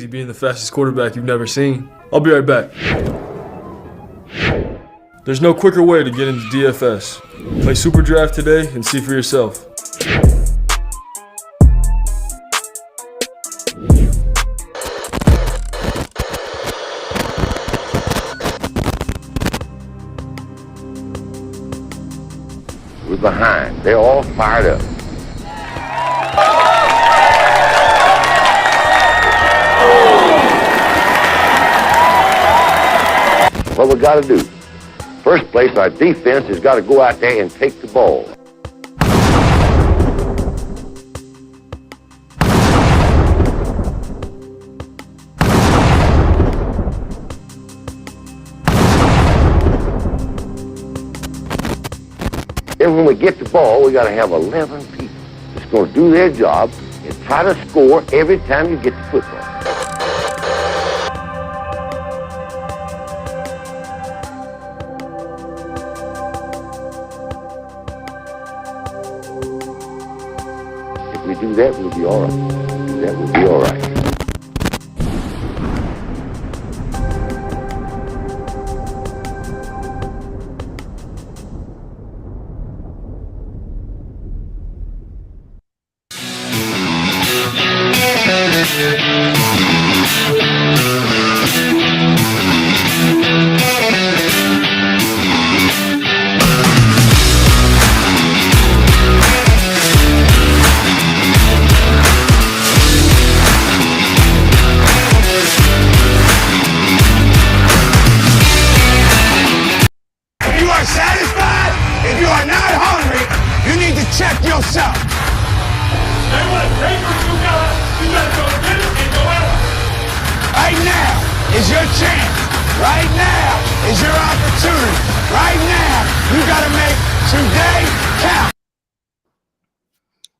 being the fastest quarterback you've never seen. I'll be right back. There's no quicker way to get into DFS. Play Super Draft today and see for yourself. We're behind. They're all fired up. What we got to do? First place, our defense has got to go out there and take the ball. Then when we get the ball, we got to have 11 people that's going to do their job and try to score every time you get the football. If we do that, we'll be all right. Do that, we'll be all right. Check yourself. Hey, what paper you got? You gotta go get it and go out. Right now is your chance. Right now is your opportunity. Right now, you gotta make today count.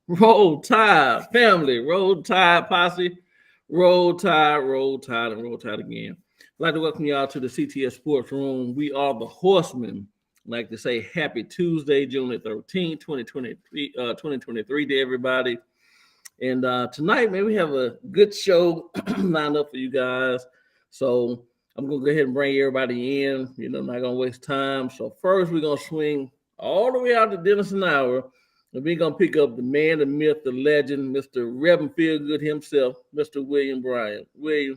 Roll Tide, family. Roll Tide, posse. Roll Tide, roll Tide, and roll Tide again. I'd like to welcome y'all to the CTS Sports Room. We are the Horsemen. I'd like to say happy Tuesday, June the 13th, 2023 to everybody. And tonight, man, we have a good show lined up for you guys. So I'm going to go ahead and bring everybody in. You know, I'm not going to waste time. So first, we're going to swing all the way out to Denison Hour. And we're going to pick up the man, the myth, the legend, Mr. Reverend Feelgood himself, Mr. William Bryant. William.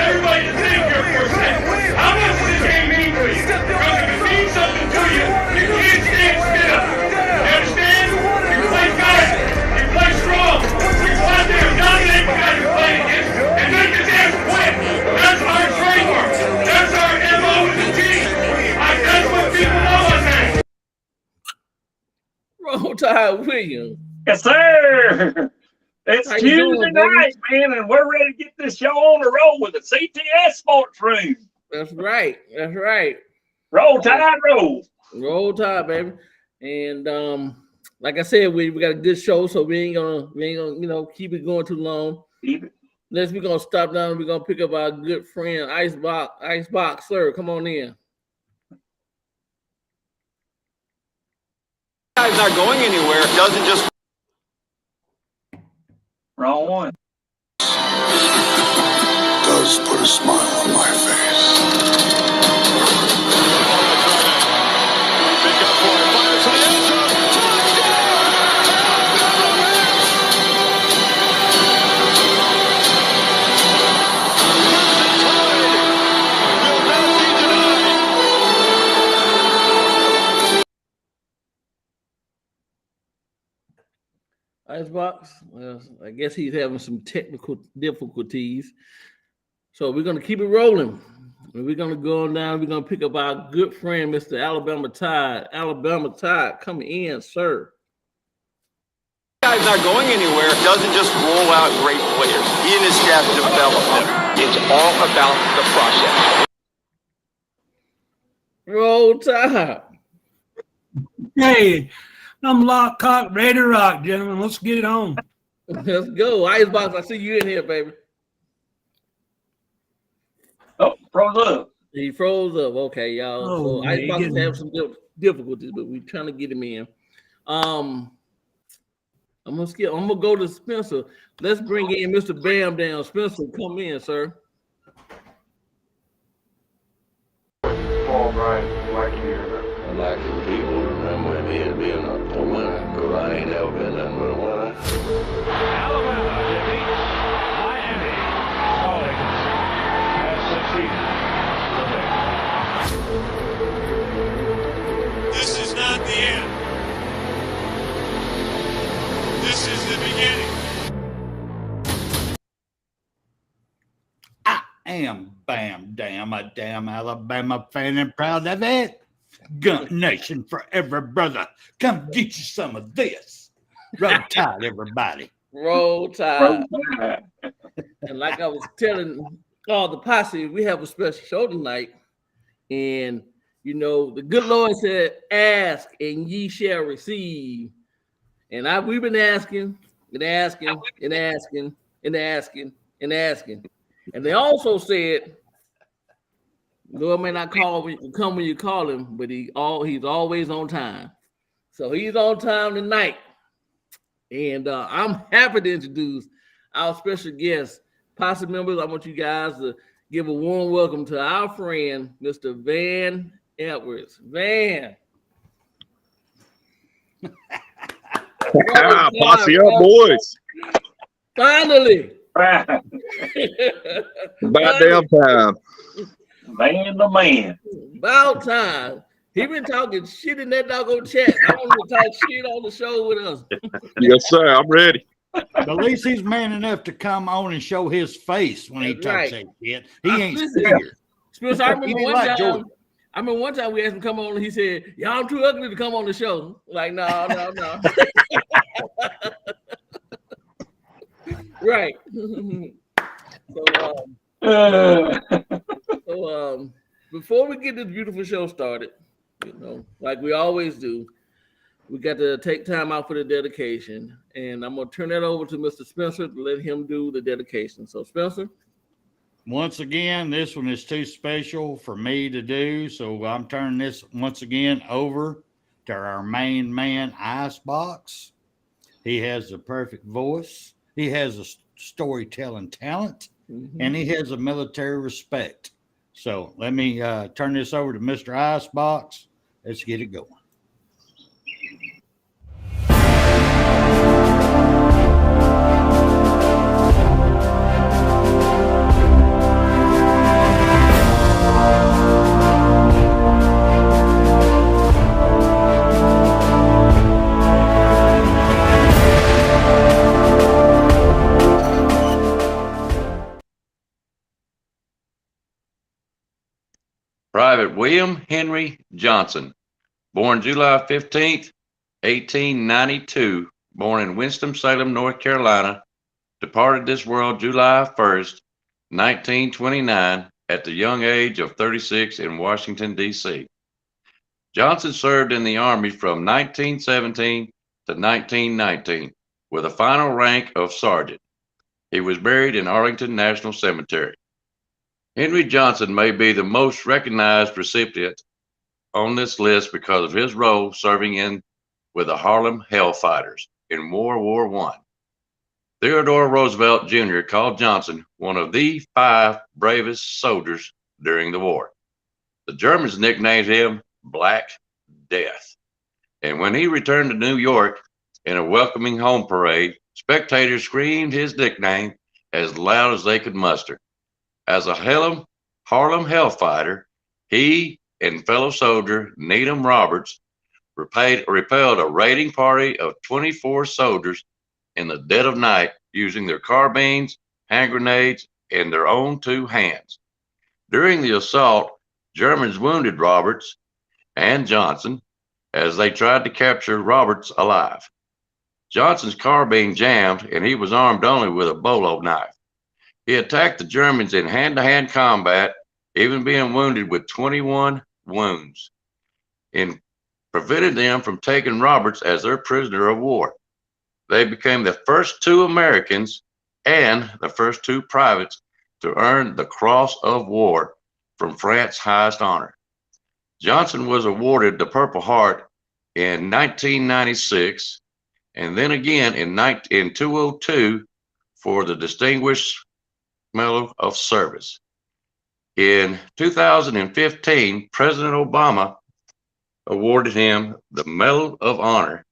Everybody to think here for a second. How much does this game mean to you? Because if it means something to you, you can't stand still. You understand? You play fast. You play strong. You go out there and dominate the guy you're playing against and make the damn quit. That's our trademark. That's our MO with the team. That's what people know us as. Roll Tide, William. Yes, sir. It's Tuesday night, man, and we're ready to get this show on the roll with the CTS Sports Room. That's right. That's right. Roll Tide, roll. Roll Tide, baby. And like I said, we got a good show, so we ain't gonna keep it going too long. We're gonna stop down and we're gonna pick up our good friend Icebox, sir. Come on in. Guy's not going anywhere. It doesn't just. Wrong one. Does put a smile on my face. Icebox, well, I guess he's having some technical difficulties. So we're going to keep it rolling. We're going to go on down. We're going to pick up our good friend, Mr. Alabama Tide. Alabama Tide, come in, sir. Guy's not going anywhere. It doesn't just roll out great players. He and his staff develop them. It's all about the process. Roll Tide. Hey, I'm lock, cock, ready to rock, gentlemen. Let's get it on. Let's go. Icebox, I see you in here, baby. Oh, froze up. He froze up. Okay, y'all. Oh, so Icebox have some difficulties, but we're trying to get him in. I'm gonna skip. I'm gonna go to Spencer. Let's bring in Mr. Bam down. Spencer, come in, sir. Paul Bryant, like you. I'd like for people to remember me as being a winner, because I ain't never been nothing but a winner. Alabama defeats Miami. College has succeeded. This is not the end. This is the beginning. I am Bam Dam, a damn Alabama fan and proud of it. Gun Nation forever, brother. Come get you some of this. Roll Tide, everybody. Roll Tide. And like I was telling all the posse, we have a special show tonight. And, you know, the good Lord said, ask and ye shall receive. And we've been asking and asking and asking and asking and asking. And they also said, Lord may not come when you call him, but he's always on time. So he's on time tonight. And I'm happy to introduce our special guest. Posse members, I want you guys to give a warm welcome to our friend, Mr. Van Edwards. Van. Posse up, boys. Finally. About damn time. Man the man. About time. He been talking shit in that doggone chat. I want him to talk shit on the show with us. Yes, sir. I'm ready. At least he's man enough to come on and show his face when he talks that shit. He ain't scared. Spencer, I remember He ain't one like time. Jordan. I remember one time we asked him to come on, and he said, "Y'all, I'm too ugly to come on the show." Like, no. Right. So, before we get this beautiful show started, you know, like we always do, we got to take time out for the dedication. And I'm going to turn that over to Mr. Spencer to let him do the dedication. So, Spencer. Once again, this one is too special for me to do. So I'm turning this once again over to our main man, Icebox. He has the perfect voice. He has a storytelling talent, and he has a military respect. So let me turn this over to Mr. Icebox. Let's get it going. Private William Henry Johnson, born July 15th, 1892, born in Winston-Salem, North Carolina, departed this world July 1st, 1929, at the young age of 36 in Washington, D.C. Johnson served in the Army from 1917 to 1919, with a final rank of sergeant. He was buried in Arlington National Cemetery. Henry Johnson may be the most recognized recipient on this list because of his role serving with the Harlem Hellfighters in World War I. Theodore Roosevelt Jr. called Johnson one of the 5 bravest soldiers during the war. The Germans nicknamed him Black Death. And when he returned to New York in a welcoming home parade, spectators screamed his nickname as loud as they could muster. As a Harlem Hellfighter, he and fellow soldier Needham Roberts repelled a raiding party of 24 soldiers in the dead of night using their carbines, hand grenades, and their own 2 hands. During the assault, Germans wounded Roberts and Johnson as they tried to capture Roberts alive. Johnson's carbine jammed, and he was armed only with a bolo knife. He attacked the Germans in hand-to-hand combat, even being wounded with 21 wounds, and prevented them from taking Roberts as their prisoner of war. They became the first 2 Americans and the first 2 privates to earn the Cross of War from France's highest honor. Johnson was awarded the Purple Heart in 1996 and then again in 2002 for the Distinguished Medal of Service. In 2015, President Obama awarded him the Medal of Honor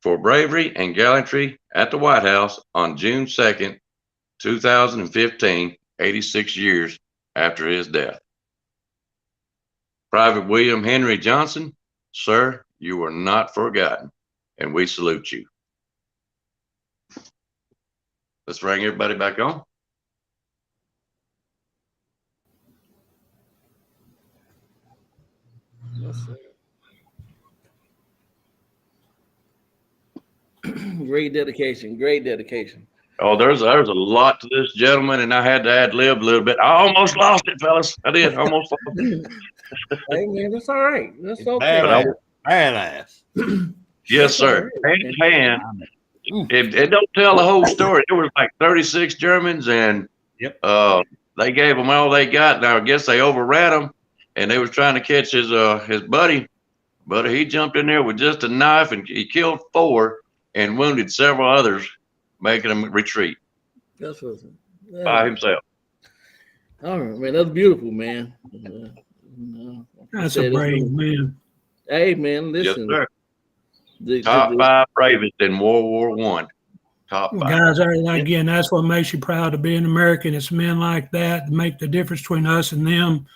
for bravery and gallantry at the White House on June 2nd, 2015, 86 years after his death. Private William Henry Johnson, sir, you were not forgotten, and we salute you. Let's bring everybody back on. Great dedication. Great dedication. Oh, there's a lot to this gentleman, and I had to ad lib a little bit. I almost lost it, fellas. I did. Almost lost it. Hey, man, that's all right. That's okay. Badass. Yes, sir. Hand in hand. It don't tell the whole story. There was like 36 Germans, and they gave them all they got. Now I guess they overran them, and they was trying to catch his buddy, but he jumped in there with just a knife, and he killed 4 and wounded several others, making them retreat. That's what's by himself. All right, man. That's beautiful, man. That's a brave man. Hey, man, listen. Yes, sir. Top 5 bravest in World War I. Top 5. Guys, again, that's what makes you proud to be an American. It's men like that make the difference between us and them.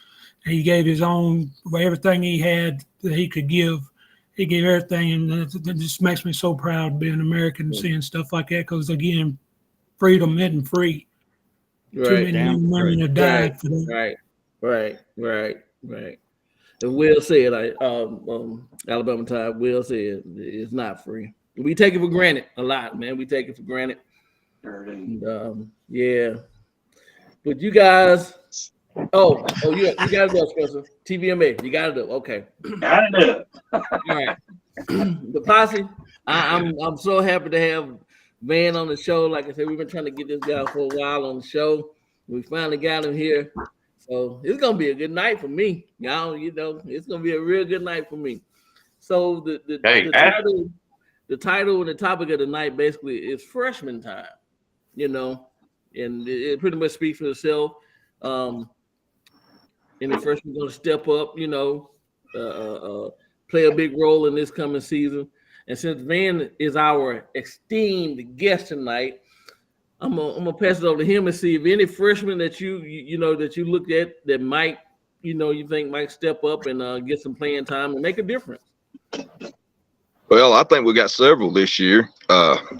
He gave his own, everything he had that he could give. He gave everything, and it just makes me so proud to be an American and seeing stuff like that. Because again, freedom isn't free. Right. Too many men and women have died for that. Right. And Will said, Alabama Tide, Will said it's not free. We take it for granted a lot, man. We take it for granted. And, yeah. But you guys, you got it up, Spencer. TVMA, you got it up. Okay. Got it up. All right. The posse, I'm so happy to have Van on the show. Like I said, we've been trying to get this guy for a while on the show. We finally got him here. So it's gonna be a good night for me. Y'all, it's gonna be a real good night for me. So the title and the topic of the night basically is freshman time, and it pretty much speaks for itself. And the freshmen gonna step up, play a big role in this coming season. And since Van is our esteemed guest tonight, I'm gonna pass it over to him and see if any freshmen that you looked at that might, you think might step up and get some playing time and make a difference. Well, I think we got several this year.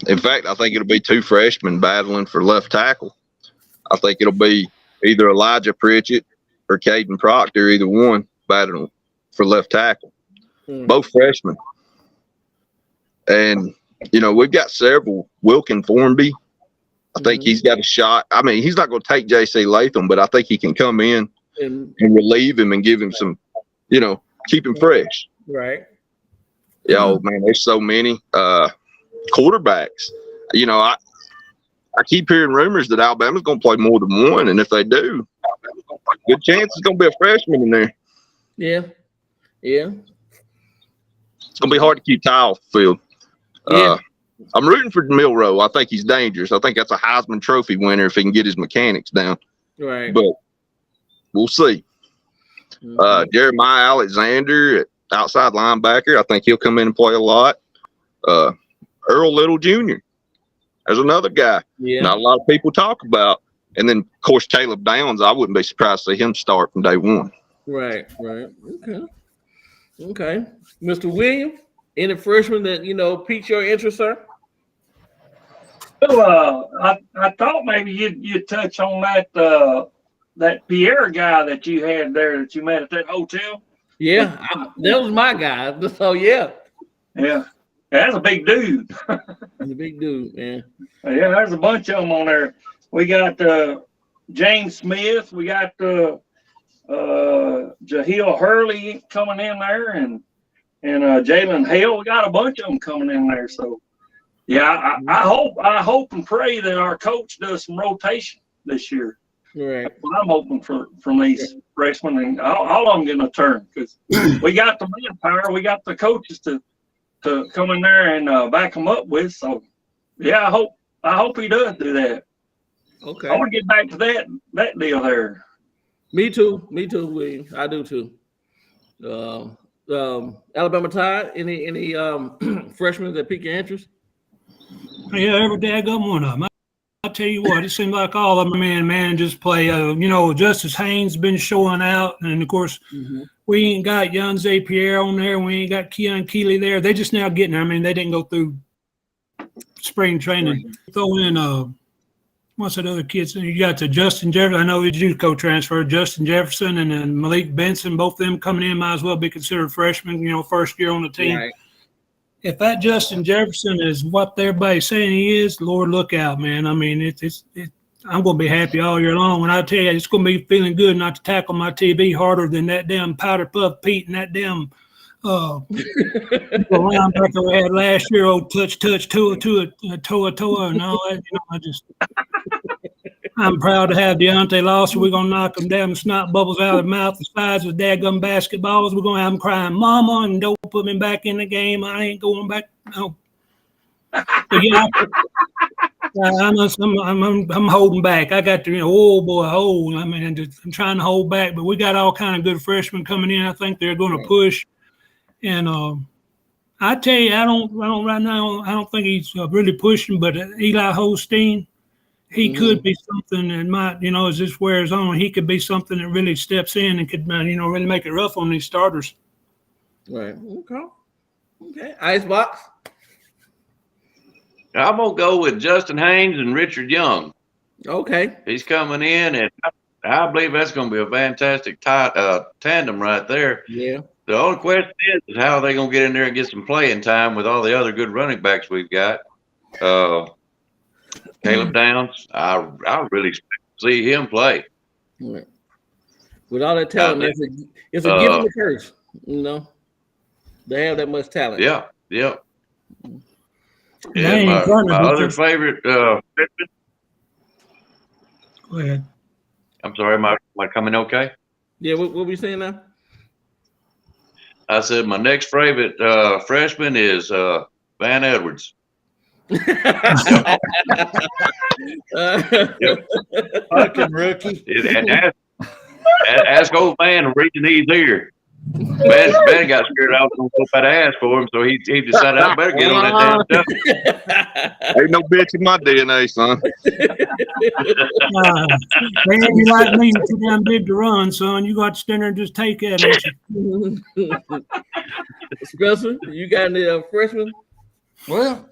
In fact, I think it'll be 2 freshmen battling for left tackle. I think it'll be either Elijah Pritchett or Caden Proctor, either one battling for left tackle. Both freshmen. And, we've got several. Wilkin Formby, I think he's got a shot. I mean, he's not going to take J.C. Latham, but I think he can come in and relieve him and give him some, keep him fresh. Right. Yeah, man, there's so many quarterbacks. I keep hearing rumors that Alabama's going to play more than one, and if they do, good chance it's going to be a freshman in there. Yeah. It's going to be hard to keep Ty off the field. Yeah. I'm rooting for Milroe. I think he's dangerous. I think that's a Heisman Trophy winner if he can get his mechanics down. Right. But we'll see. Jeremiah Alexander, outside linebacker, I think he'll come in and play a lot. Earl Little Jr. There's another guy not a lot of people talk about. And then, of course, Caleb Downs, I wouldn't be surprised to see him start from day one. Right. Okay. Mr. Williams, any freshman that, piqued your interest, sir? Well, I thought maybe you'd touch on that Pierre guy that you had there that you met at that hotel. Yeah, that was my guy. So, yeah. Yeah, that's a big dude. He's a big dude, man. Yeah, there's a bunch of them on there. We got James Smith. We got Jahil Hurley coming in there, and Jalen Hale. We got a bunch of them coming in there. So, yeah, I hope and pray that our coach does some rotation this year. Right. That's what I'm hoping from these freshmen, and all of them getting a turn because we got the manpower, we got the coaches to to come in there and back them up with. So, yeah, I hope he does do that. Okay. I want to get back to that deal there. Me too, William. I do too. Alabama Tide. Any freshmen that pique your interest? Yeah, every day I got one of them. I tell you what, it seems like all of them, man, just play. Justice Haynes been showing out, and of course, we ain't got Jan Pierre on there. We ain't got Keon Keeley there. They just now getting there. I mean, they didn't go through spring training. Right. Throw in what's that other kids? You got the Justin Jefferson. I know he's JUCO transfer. Justin Jefferson and then Malik Benson, both of them coming in, might as well be considered freshmen. First year on the team. Right. If that Justin Jefferson is what everybody's saying he is, Lord, look out, man. I mean, I'm going to be happy all year long. And I tell you, it's going to be feeling good not to tackle my TV harder than that damn Powder Puff Pete and that damn linebacker we had last year, old touch, toe, and all that. I'm proud to have Deontay Lawson. We're going to knock them damn snot bubbles out of their mouth the size of dadgum basketballs. We're going to have them crying, Mama, and don't put me back in the game. I ain't going back. No. But, I'm holding back. I got to, hold. I mean, I'm trying to hold back. But we got all kind of good freshmen coming in. I think they're going to push. And I tell you, I don't right now. I don't think he's really pushing. But Eli Holstein, he could be something that might, as this wears on, he could be something that really steps in and could, really make it rough on these starters. Right. Okay. Icebox. I'm gonna go with Justin Haynes and Richard Young. Okay. He's coming in, and I believe that's going to be a fantastic tandem right there. Yeah. The only question is how are they going to get in there and get some playing time with all the other good running backs we've got. Caleb Downs, I really expect to see him play. Right. With all that talent, it's a gift and a curse. They have that much talent. Yeah. Yeah, my other favorite. Go ahead. I'm sorry, am I coming okay? Yeah, what were you saying now? I said my next favorite freshman is Van Edwards. Fucking rookie. And ask old Van to reach his ear. Ben got scared I was going to whoop that ass for him, so he decided I better get on that damn stuff. Ain't no bitch in my DNA, son. Man, you like me, too damn big to run, son. You got to stand there and just take that, ain't you? Spencer, you got any freshmen? Well,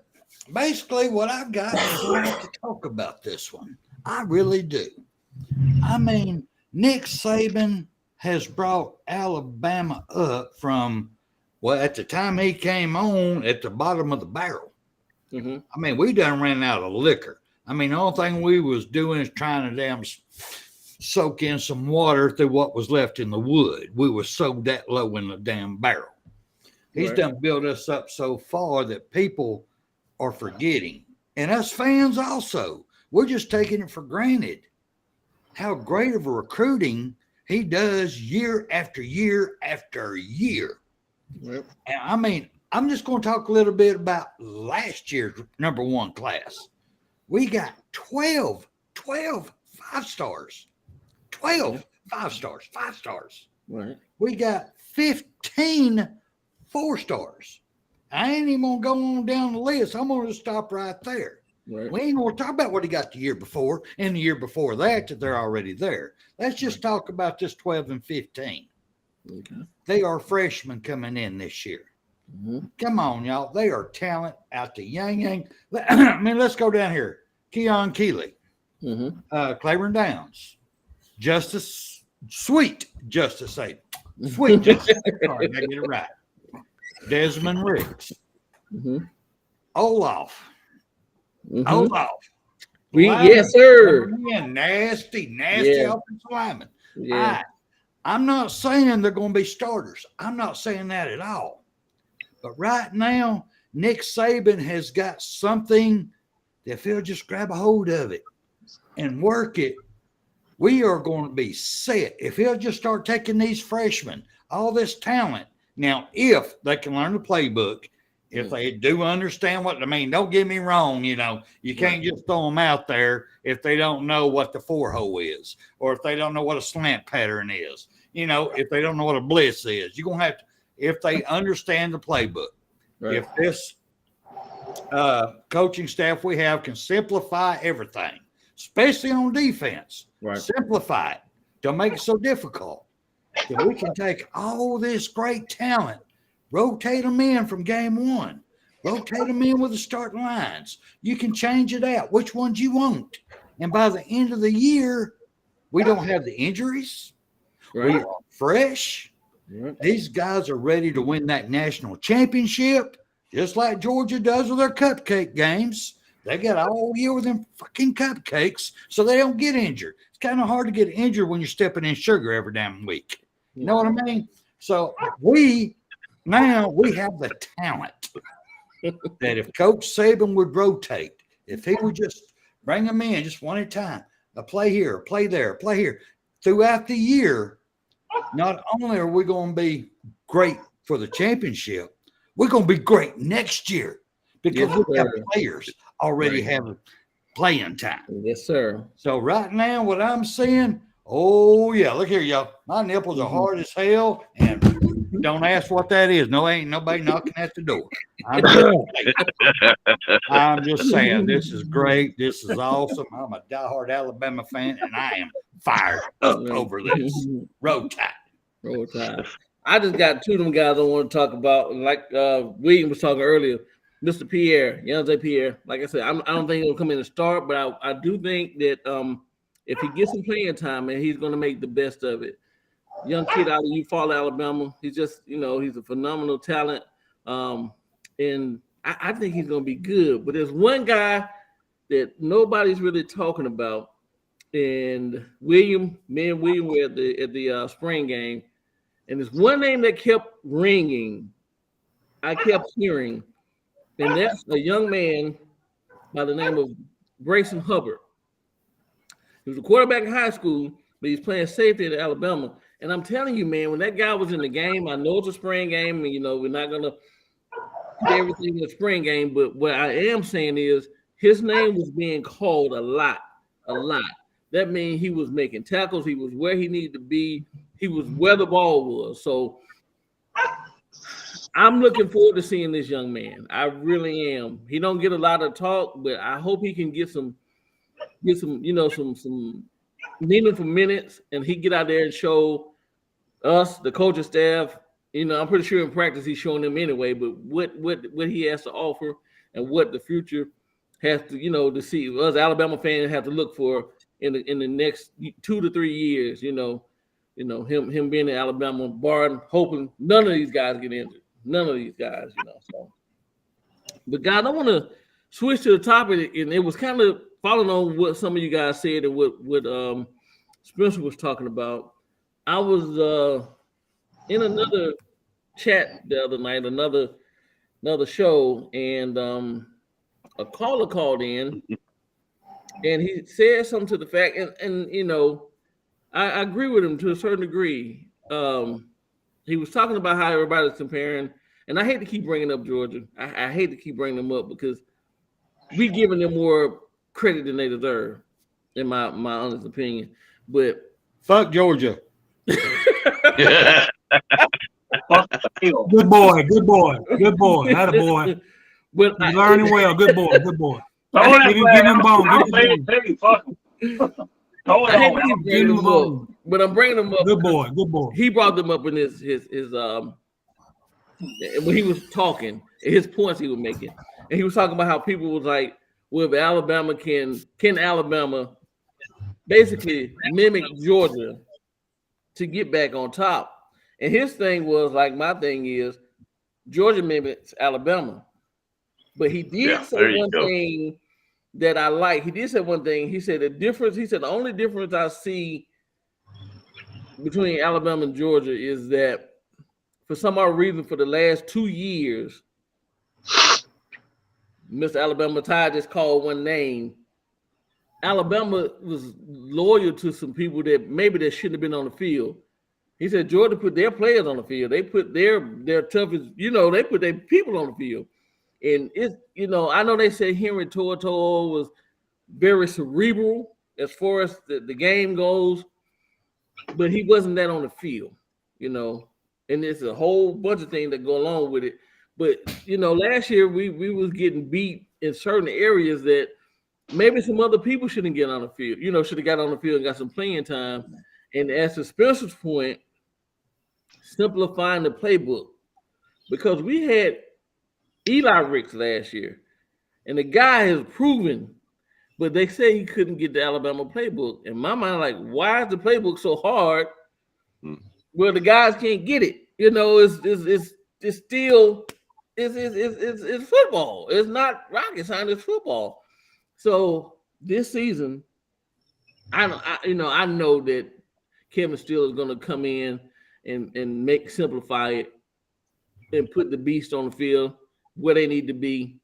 basically what I've got is I have to talk about this one. I really do. I mean, Nick Saban has brought Alabama up from, at the time he came on, at the bottom of the barrel. I mean, we done ran out of liquor. I mean, the only thing we was doing is trying to damn soak in some water through what was left in the wood. We were so that low in the damn barrel. He's done built us up so far that people are forgetting. And us fans also. We're just taking it for granted how great of a recruiting he does year after year after year. Yep. And I mean, I'm just going to talk a little bit about last year's number one class. We got 12 5-stars. 12 5-stars, 5 stars. Right. We got 15 4-stars. I ain't even going to go on down the list. I'm going to stop right there. Right. We ain't going to talk about what he got the year before and the year before that they're already there. Let's just talk about this 12 and 15. Okay. They are freshmen coming in this year. Come on, y'all. They are talent out the yang. I mean, let's go down here. Keon Keeley, Claiborne Downs, Sweet Justice. Sorry, I get it right. Desmond Riggs, Olaf. Yes, sir. Nasty offensive lineman. Yeah. I'm not saying they're going to be starters. I'm not saying that at all. But right now, Nick Saban has got something that if he'll just grab a hold of it and work it, we are going to be set. If he'll just start taking these freshmen, all this talent. Now, if they can learn the playbook If they do understand what I mean, don't get me wrong. You can't just throw them out there if they don't know what the 4-hole is, or if they don't know what a slant pattern is. If they don't know what a blitz is, you're gonna have to. If they understand the playbook, if this coaching staff we have can simplify everything, especially on defense, simplify it. Don't make it so difficult. Then we can take all this great talent. Rotate them in from game one. Rotate them in with the starting lines. You can change it out, which ones you want. And by the end of the year, we don't have the injuries. We are fresh. These guys are ready to win that national championship, just like Georgia does with their cupcake games. They got all year with them fucking cupcakes so they don't get injured. It's kind of hard to get injured when you're stepping in sugar every damn week. You know what I mean? So now we have the talent that if Coach Saban would rotate, if he would just bring them in just one at a time, a play here, a play there, a play here, throughout the year, not only are we going to be great for the championship, we're going to be great next year because we have players already have playing time. Yes, sir. So right now, what I'm seeing, oh, yeah, look here, y'all. My nipples are hard as hell, and don't ask what that is. No, ain't nobody knocking at the door. I'm just saying, this is great. This is awesome. I'm a diehard Alabama fan, and I am fired up over this. Roll Tide. Roll Tide. I just got two of them guys I want to talk about. Like William was talking earlier, Mr. Pierre, Yonze Pierre. Like I said, I don't think he'll come in and start, but I do think that if he gets some playing time, and he's going to make the best of it. Young kid out of Eufaula, Alabama. He's just, he's a phenomenal talent. And I think he's going to be good. But there's one guy that nobody's really talking about. And me and William were at the spring game. And there's one name that kept ringing. I kept hearing. And that's a young man by the name of Grayson Hubbard. He was a quarterback in high school, but he's playing safety at Alabama. And I'm telling you, man, when that guy was in the game, I know it's a spring game, and we're not gonna do everything in the spring game. But what I am saying is his name was being called a lot. That means he was making tackles, he was where he needed to be, he was where the ball was. So I'm looking forward to seeing this young man. I really am. He don't get a lot of talk, but I hope he can get some meaningful minutes, and he get out there and show us, the coaching staff. I'm pretty sure in practice he's showing them anyway. But what he has to offer, and what the future has to, to see us Alabama fans have to look for in the next 2 to 3 years. Him being in Alabama, barring hoping none of these guys get injured. None of these guys, So, but guys, I want to switch to the topic, and it was kind of following on what some of you guys said and what Spencer was talking about. I was in another chat the other night, another show, and a caller called in, and he said something to the fact, and I agree with him to a certain degree. He was talking about how everybody's comparing, and I hate to keep bringing up Georgia. I hate to keep bringing them up because we giving them more credit than they deserve, in my honest opinion. But fuck Georgia. Good boy. That a boy. But you're learning well. Good boy. Give him bone. But I'm bringing them up. Good boy. He brought them up in his when he was talking, his points he was making, and he was talking about how people was like, well, if Alabama can Alabama basically mimic Georgia to get back on top? And his thing was like, my thing is Georgia mimics Alabama, but he did say one thing that I like. He did say one thing. He said the only difference I see between Alabama and Georgia is that for some odd reason, for the last 2 years, Mr. Alabama Tide just called one name. Alabama was loyal to some people that shouldn't have been on the field. He said Georgia put their players on the field. They put their toughest, they put their people on the field. And it's, I know they said Henry To'oTo'o was very cerebral as far as the game goes, but he wasn't that on the field, and there's a whole bunch of things that go along with it. But, last year we was getting beat in certain areas that maybe some other people shouldn't get on the field, should have got on the field and got some playing time. And as to Spencer's point, simplifying the playbook, because we had Eli Ricks last year, and the guy has proven, but they say he couldn't get the Alabama playbook. In my mind, like, why is the playbook so hard where the guys can't get it? It's still it's football. It's not rocket science. It's football. So this season, I know that Kevin Steele is going to come in and simplify it and put the beast on the field where they need to be.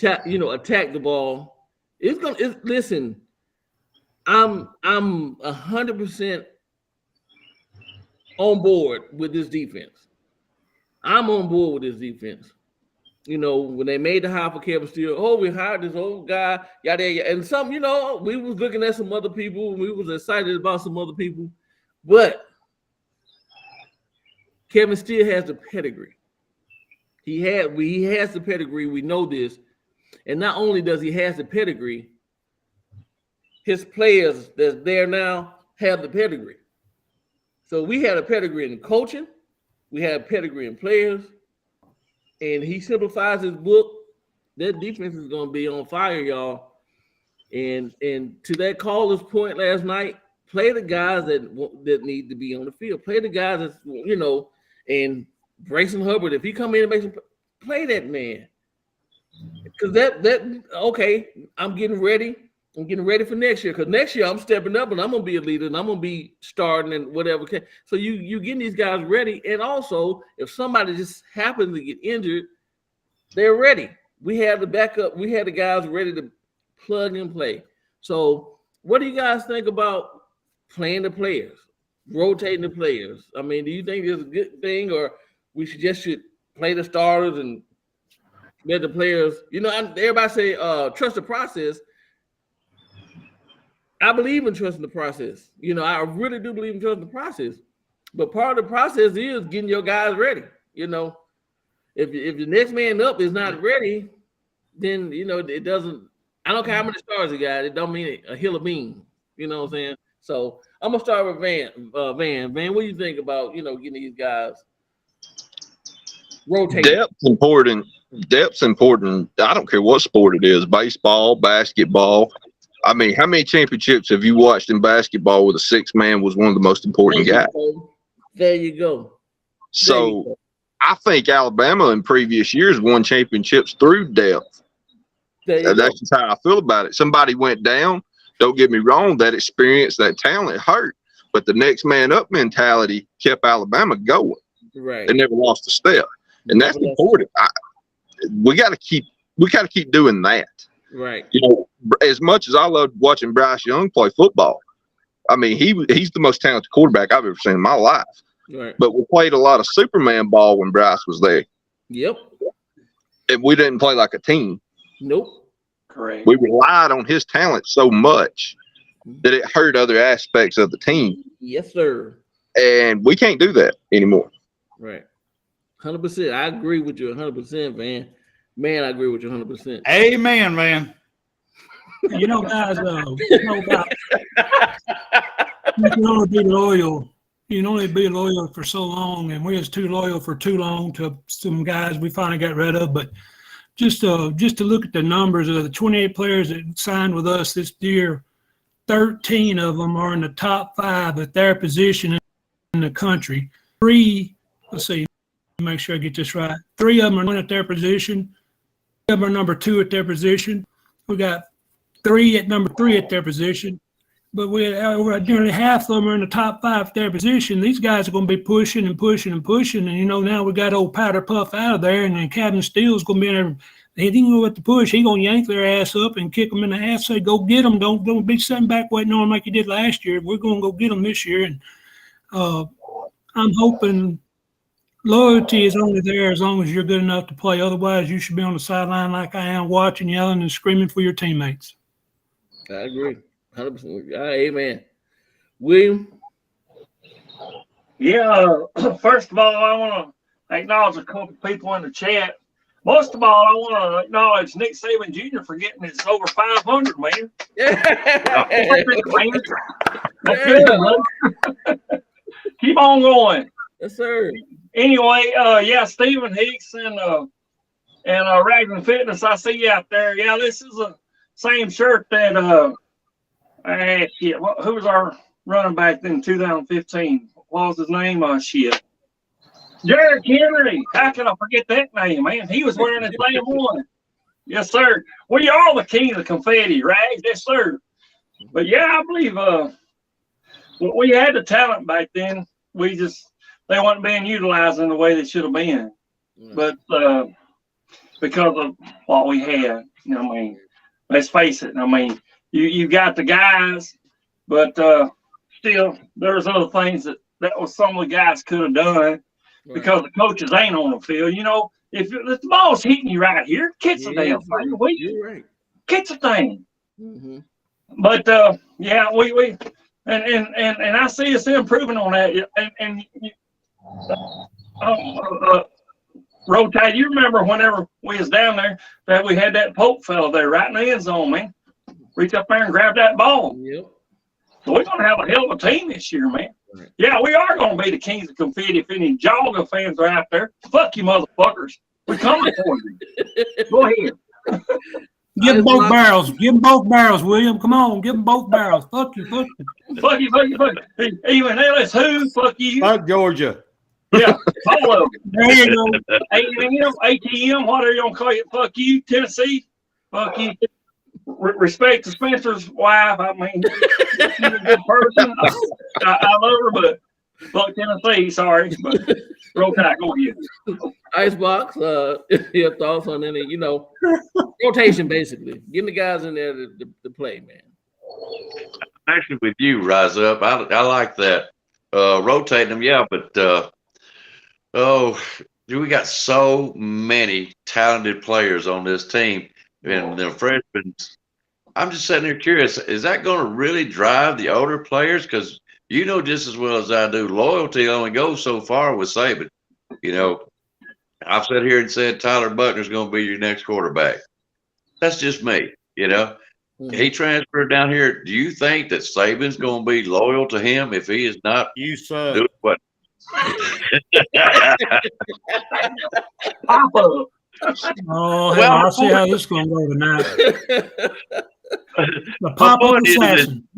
Attack the ball. Listen, I'm 100% on board with this defense. I'm on board with this defense. When they made the hire for Kevin Steele, we hired this old guy, yada. And some, we was looking at some other people. We was excited about some other people. But Kevin Steele has the pedigree. He has the pedigree. We know this. And not only does he have the pedigree, his players that's there now have the pedigree. So we had a pedigree in coaching. We had a pedigree in players. And he simplifies his book. That defense is going to be on fire, y'all. And to that caller's point last night, play the guys that need to be on the field. Play the guys that's, and Grayson Hubbard, if he come in and makes play that man. Because okay, I'm getting ready. I'm getting ready for next year. Because next year I'm stepping up and I'm going to be a leader and I'm going to be starting and whatever. So you getting these guys ready. And also, if somebody just happens to get injured, they're ready. We have the backup. We had the guys ready to plug and play. So what do you guys think about playing the players, rotating the players? I mean, do you think it's a good thing, or we should play the starters and let the players, everybody say trust the process. I believe in trusting the process. I really do believe in trusting the process. But part of the process is getting your guys ready. If the next man up is not ready, then it doesn't. I don't care how many stars he got. It don't mean a hill of beans. You know what I'm saying? So I'm gonna start with Van. Van, what do you think about getting these guys rotating? Depth's important. I don't care what sport it is: baseball, basketball. I mean, how many championships have you watched in basketball where the sixth man was one of the most important guys? There you go. So I think Alabama in previous years won championships through depth. That's just how I feel about it. Somebody went down. Don't get me wrong, that experience, that talent hurt. But the next man up mentality kept Alabama going. Right. They never lost a step. And that's important. We got to keep doing that. Right. As much as I loved watching Bryce Young play football, I mean, he's the most talented quarterback I've ever seen in my life. Right. But we played a lot of Superman ball when Bryce was there. Yep. And we didn't play like a team. Nope. Correct. We relied on his talent so much that it hurt other aspects of the team. Yes, sir. And we can't do that anymore. Right. 100%. I agree with you 100%, man. Man, I agree with you 100%. Amen, man. Guys, you can only be loyal. You can only be loyal for so long, and we was too loyal for too long to some guys we finally got rid of. But just to look at the numbers of the 28 players that signed with us this year, 13 of them are in the top 5 at their position in the country. 3, let's see, make sure I get this right. 3 of them are at their position. 3 of them are number 2 at their position. We got 3 at number 3 at their position. But over nearly half of them are in the top 5 at their position. These guys are going to be pushing and pushing and pushing. And, now we got old Powder Puff out of there, and then Kevin Steele's going to be in there. He didn't go with the push. He's going to yank their ass up and kick them in the ass, say, go get them. Don't be sitting back waiting on them like you did last year. We're going to go get them this year. And I'm hoping loyalty is only there as long as you're good enough to play. Otherwise, you should be on the sideline like I am, watching, yelling, and screaming for your teammates. I agree. 100%. Amen. William? Yeah, first of all, I want to acknowledge a couple people in the chat. Most of all, I want to acknowledge Nick Saban Jr. for getting his over 500, man. That's good, man. Keep on going. Yes, sir. Anyway, yeah, Stephen Hicks and Raglan Fitness, I see you out there. Yeah, this is the same shirt that who was our running back in 2015? What was his name? Derrick Henry. How can I forget that name, man? He was wearing the same one. Yes, sir. We are the king of the confetti, Rags. Yes, sir. But yeah, I believe we had the talent back then. They weren't being utilized in the way they should have been. But because of what we had, you know, I mean, let's face it. I mean, you got the guys, but still, there's other things that was some of the guys could have done because the coaches ain't on the field. You know, if the ball's hitting you right here, catch the damn thing. You're right. Catch the thing. Mm-hmm. But yeah, we and I see us improving on that. And Rotate, you remember whenever we was down there that we had that Pope fellow there right in the end zone, man. Reach up there and grab that ball. Yep. So we're going to have a hell of a team this year, man. Right. Yeah, we are going to be the kings of confetti. If any Jogga fans are out there, fuck you motherfuckers. We're coming for you. Go ahead. Give them both barrels. Give them both barrels, William. Come on, give them both barrels. Fuck you, fuck you. Fuck you, fuck you, fuck you. Even LSU, fuck you. Fuck Georgia. Yeah, all of them. There you go. A&M, ATM, whatever you want to call it. Fuck you, Tennessee. Fuck you. Respect to Spencer's wife. I mean, she's a good person. I love her, but fuck Tennessee. Sorry, but roll tide. Go ahead. Icebox. Your thoughts on any? You know, rotation basically. Getting the guys in there to play, man. Actually, with you, Rise Up. I like that. Rotating them, yeah, but we got so many talented players on this team, and the freshmen. I'm just sitting here curious, is that going to really drive the older players? Because you know just as well as I do, loyalty only goes so far with Saban. You know, I've sat here and said Tyler Buckner's going to be your next quarterback. That's just me, you know. He transferred down here. Do you think that Saban's going to be loyal to him if he is not doing what? Oh, hell, I'll see how this is going to go tonight. The pop-up assassin.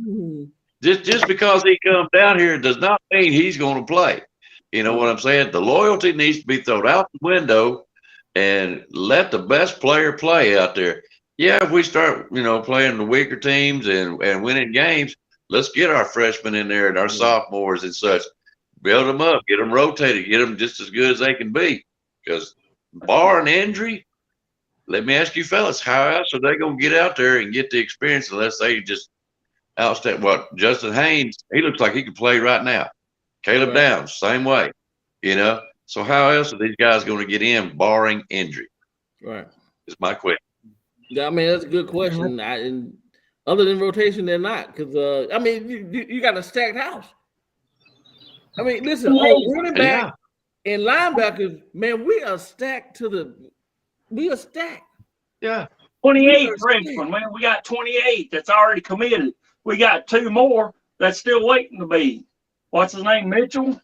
Just because he comes down here does not mean he's going to play. You know what I'm saying? The loyalty needs to be thrown out the window and let the best player play out there. Yeah, if we start, you know, playing the weaker teams and winning games, let's get our freshmen in there and our sophomores and such. Build them up, get them rotated, get them just as good as they can be. Because barring injury, let me ask you fellas, how else are they going to get out there and get the experience unless they just outstep? What, Justin Haynes, he looks like he could play right now. Caleb Downs, same way, you know. So how else are these guys going to get in barring injury? Right. Is my question. Yeah, I mean, that's a good question. And other than rotation, they're not. Because, I mean, you got a stacked house. I mean, listen, running back and linebackers, man, we are stacked we are stacked. Yeah. 28 freshmen, man. We got 28 that's already committed. We got 2 more that's still waiting to be. What's his name? Mitchell?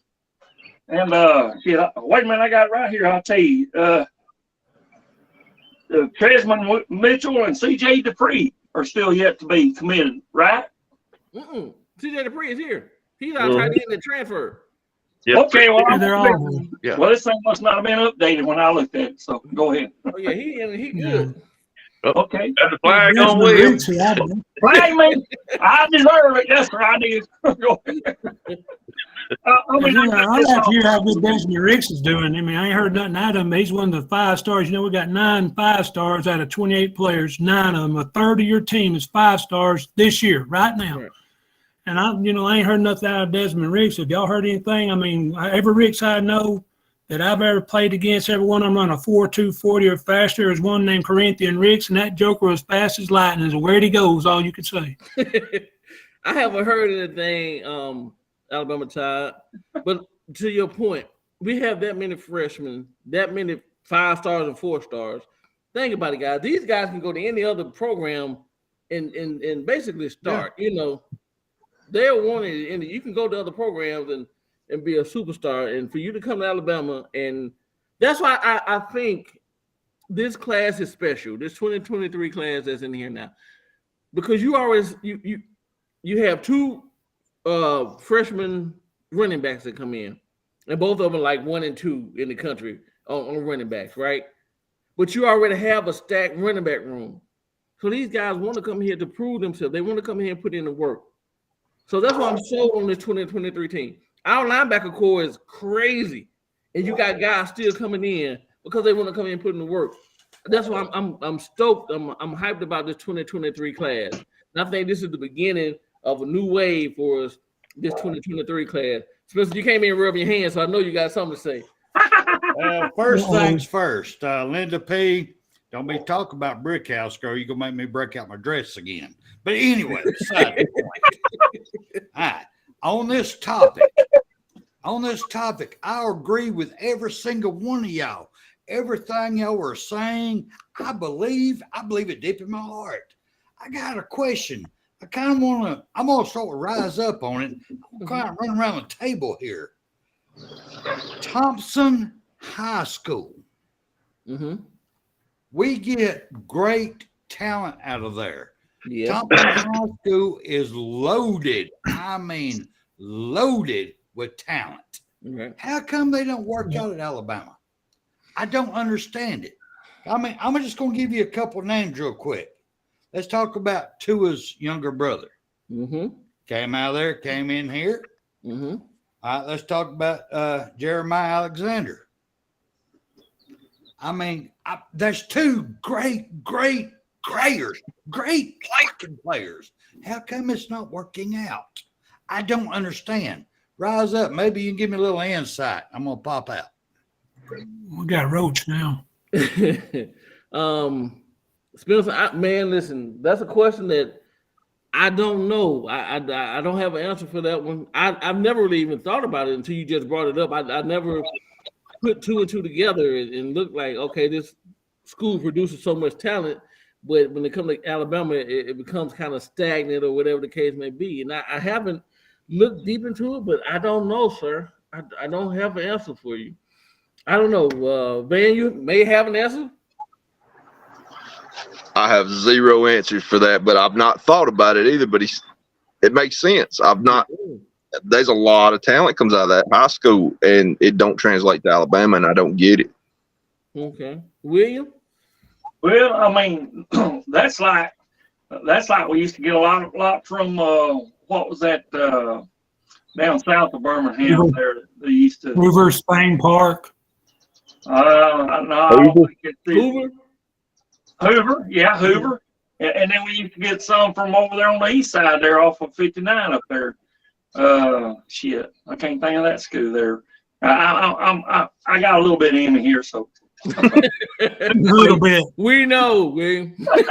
And wait a minute, I got it right here. I'll tell you. Tresman Mitchell and CJ Dupree are still yet to be committed, right? CJ Dupree is here. He's out trying to get the transfer. Yep. Okay, well, they're all. Yeah. Well, this thing must not have been updated when I looked at it. So go ahead. Oh yeah, he good. Okay. Got the flag on William. Flag me. I deserve it. Yes, sir, I did. Go ahead. I like to hear how good Benjamin Ricks is doing. I mean, I ain't heard nothing out of him. He's one of the 5 stars. You know, we got 9 5-stars out of 28 players. 9 of them. A third of your team is 5 stars this year, right now. Right. And I ain't heard nothing out of Desmond Ricks. Have y'all heard anything? I mean, every Ricks I know that I've ever played against. Every one of them run a 4.2 40 or faster. There's one named Corinthian Ricks, and that joker was fast as lightning. So where'd he go is all you could say. I haven't heard anything, Alabama Tide. But to your point, we have that many freshmen, that many 5 stars and 4 stars. Think about it, guys. These guys can go to any other program and basically start. Yeah. You know, they're wanted, and you can go to other programs and be a superstar. And for you to come to Alabama, and that's why I think this class is special. This 2023 class that's in here now, because you have 2 freshman running backs that come in, and both of them like 1 and 2 in the country on running backs, right? But you already have a stacked running back room. So these guys want to come here to prove themselves. They want to come here and put in the work. So that's why I'm sold on this 2023 team. Our linebacker core is crazy, and you got guys still coming in because they want to come in and put in the work. That's why I'm stoked. I'm hyped about this 2023 class. And I think this is the beginning of a new wave for us. This 2023 class. Spencer, you came in rubbing your hands, so I know you got something to say. First things first, Linda P. Don't be talking about Brick House, girl. You're gonna make me break out my dress again. But anyway, beside the point. All right. On this topic, I agree with every single one of y'all. Everything y'all were saying, I believe it deep in my heart. I got a question. I'm going to sort of rise up on it. I'm kind of running around the table here. Thompson High School. Mm-hmm. We get great talent out of there. Yeah. Thompson High School is loaded. I mean, loaded with talent. Okay. How come they don't work out at Alabama? I don't understand it. I mean, I'm just going to give you a couple of names real quick. Let's talk about Tua's younger brother. Mm-hmm. Came out of there, came in here. Mm-hmm. All right, let's talk about Jeremiah Alexander. I mean, there's 2 great players. How come it's not working out? I don't understand. Rise up. Maybe you can give me a little insight. I'm going to pop out. We got Roach now. Spencer, man, listen, that's a question that I don't know. I don't have an answer for that one. I've never really even thought about it until you just brought it up. I never put 2 and 2 together and looked like, okay, this school produces so much talent, but when it comes to Alabama, it becomes kind of stagnant or whatever the case may be. And I haven't looked deep into it, but I don't know, sir. I don't have an answer for you. I don't know. Van, you may have an answer. I have 0 answers for that, but I've not thought about it either. But it makes sense. There's a lot of talent comes out of that high school, and it don't translate to Alabama, and I don't get it. Okay, William. Well, I mean, that's like we used to get a lot from what was that down south of Birmingham there? They used to Hoover Spain Park. No, Hoover, yeah, Hoover. And then we used to get some from over there on the east side there off of 59 up there. Shit, I can't think of that school there. I got a little bit in me here, so. A little bit. We know, William. But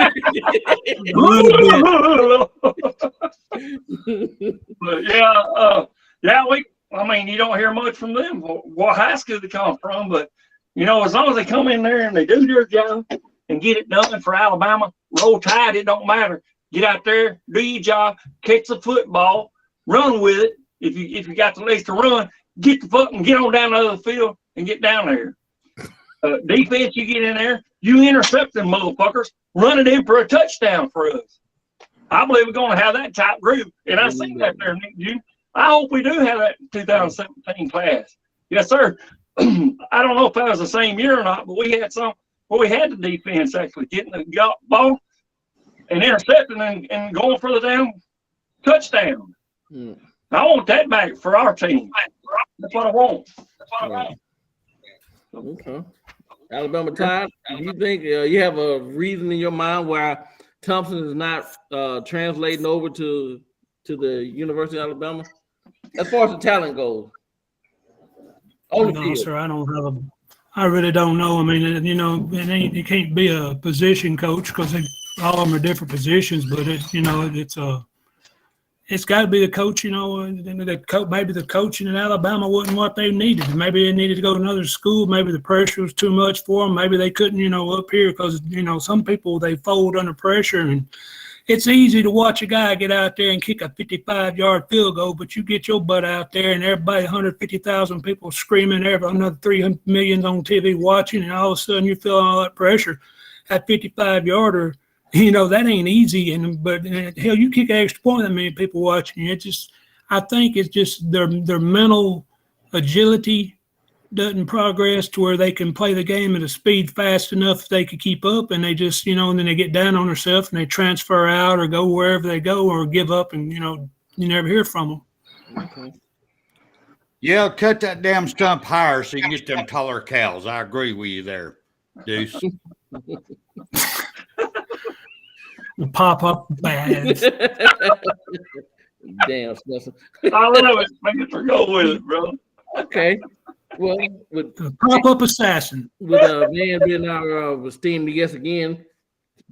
I mean, you don't hear much from them. What high school they come from, but as long as they come in there and they do their job and get it done for Alabama, Roll Tide, it don't matter. Get out there, do your job, catch the football, run with it. If you got the legs to run, get the foot and get on down the other field and get down there. Defense, you get in there, you intercept them motherfuckers, run it in for a touchdown for us. I believe we're going to have that type group, and I see that there, Nick June. I hope we do have that 2017 class. Yes, sir. I don't know if that was the same year or not, but we had some where we had the defense actually getting the ball and intercepting and going for the damn touchdown. I want that back for our team. That's what I want. Okay. Alabama Tide, do you think you have a reason in your mind why Thompson is not translating over to the University of Alabama as far as the talent goes? No, sir, I don't have a. I really don't know. I mean, you know, it can't be a position coach because all of them are different positions. But it's got to be the coach. You know, and maybe the coaching in Alabama wasn't what they needed. Maybe they needed to go to another school. Maybe the pressure was too much for them. Maybe they couldn't, you know, up here because you know some people they fold under pressure and. It's easy to watch a guy get out there and kick a 55-yard field goal, but you get your butt out there and everybody, 150,000 people screaming, another 300 million on TV watching, and all of a sudden you're feeling all that pressure. That 55-yarder, you know, that ain't easy. But hell, you kick an extra point, that many people watching. I think it's just their mental agility doesn't progress to where they can play the game at a speed fast enough they could keep up, and they just, you know, and then they get down on themselves and they transfer out or go wherever they go or give up, and you know, you never hear from them. Okay. Yeah, cut that damn stump higher so you can get them taller cows. I agree with you there, Deuce. The pop-up bags. Damn, Smith. I love it. Make it go with it, bro. Okay. Well, with pop-up assassin, with Van being our esteemed guest again,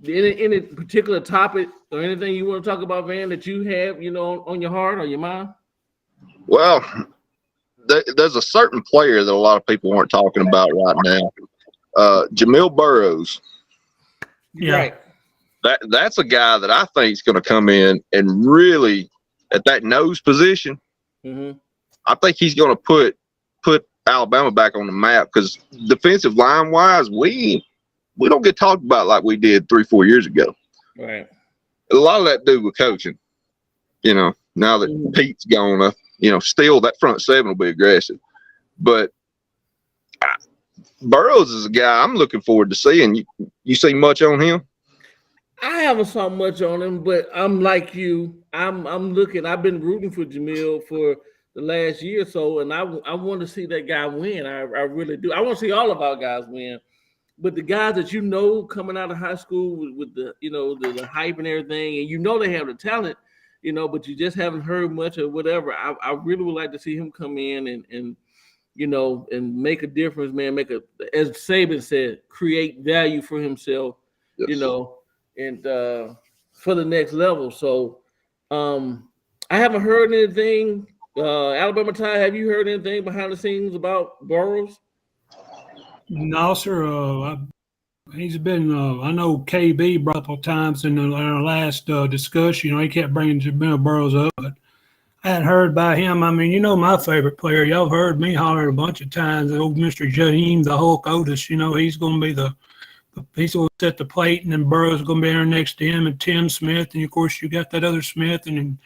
any particular topic or anything you want to talk about, Van, that you have, you know, on your heart or your mind? Well, there's a certain player that a lot of people aren't talking about right now. Jamil Burroughs. Yeah. Right. That's a guy that I think is going to come in and really at that nose position. Mm-hmm. I think he's going to put Alabama back on the map because defensive line wise, we don't get talked about like we did 3-4 years ago. Right. A lot of that do with coaching. You know, now that Pete's gone, you know, still that front seven will be aggressive. But Burroughs is a guy I'm looking forward to seeing. You see much on him? I haven't saw much on him, but I'm like you. I'm looking. I've been rooting for Jamil for the last year or so, and I want to see that guy win. I really do. I want to see all of our guys win. But the guys that you know coming out of high school with the, you know, the hype and everything, and you know they have the talent, you know, but you just haven't heard much or whatever. I really would like to see him come in and you know, and make a difference, man. As Saban said, create value for himself, yes. You know, and for the next level. So I haven't heard anything. Alabama Tide, have you heard anything behind the scenes about Burroughs? No, sir. He's been, I know KB brought up a couple times in our last discussion. You know, he kept bringing Jamil Burroughs up, but I hadn't heard about him. I mean, you know, my favorite player, y'all heard me holler a bunch of times, old Mr. Jaheim, the Hulk Otis. You know, he's going to be he's going to set the plate, and then Burroughs is going to be there next to him, and Tim Smith, and of course you got that other Smith, and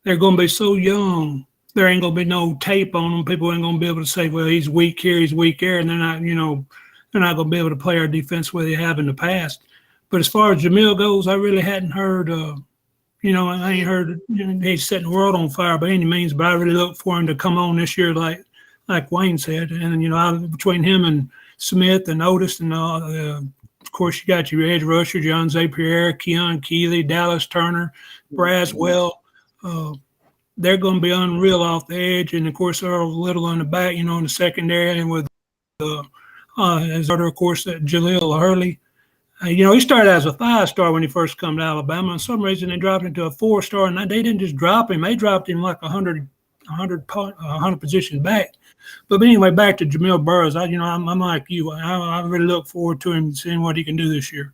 they're going to be so young. There ain't going to be no tape on them. People ain't going to be able to say, well, he's weak here, he's weak there, and they're not, you know, they're not going to be able to play our defense the way they have in the past. But as far as Jamil goes, I really hadn't heard, you know, I ain't heard he's setting the world on fire by any means, but I really look for him to come on this year, like Wayne said. And, you know, between him and Smith and Otis and of course, you got your edge rusher, John Zapier, Keon Keeley, Dallas Turner, Braswell. They're going to be unreal off the edge. And, of course, Earl Little on the back, you know, in the secondary. And with, as of course, Jaleel Hurley. You know, he started as a 5-star when he first came to Alabama. For some reason, they dropped him to a 4-star. And they didn't just drop him. They dropped him like 100 positions back. But anyway, back to Jamil Burroughs. I'm like you. I really look forward to him seeing what he can do this year.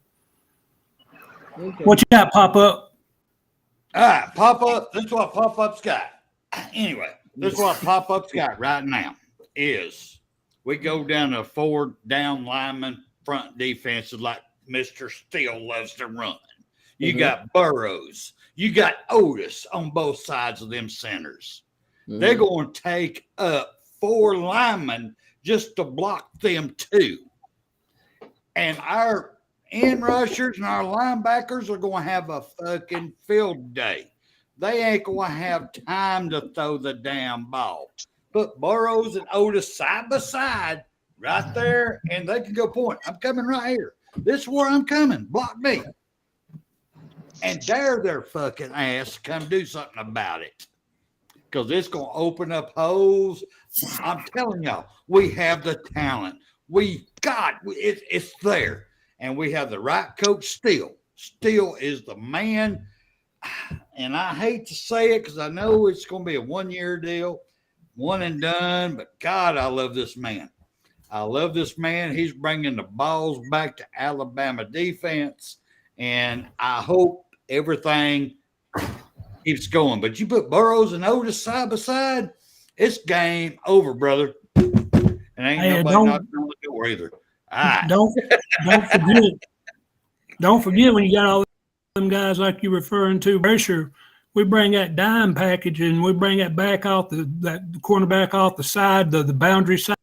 Okay. What you got, Pop-Up? All right, Pop-Up. This is what Pop-Up's got. Anyway, this is what Pop-Up's got right now is we go down to 4 down lineman front defenses like Mr. Steele loves to run. You got Burroughs. You got Otis on both sides of them centers. They're going to take up 4 linemen just to block them 2. And our end rushers and our linebackers are going to have a fucking field day. They ain't going to have time to throw the damn ball. Put Burroughs and Otis side by side right there, and they can go point. I'm coming right here. This is where I'm coming. Block me. And dare their fucking ass to come do something about it. because it's going to open up holes. I'm telling y'all, we have the talent. It's there. And we have the right coach still. Still is the man. And I hate to say it because I know it's going to be a one-year deal, one and done. But, God, I love this man. I love this man. He's bringing the balls back to Alabama defense. And I hope everything keeps going. But you put Burrows and Otis side by side, it's game over, brother. And ain't nobody knocking on the door either. All right. Don't forget when you got all them guys like you're referring to, pressure, we bring that dime package and we bring that back off the cornerback off the side, the boundary side,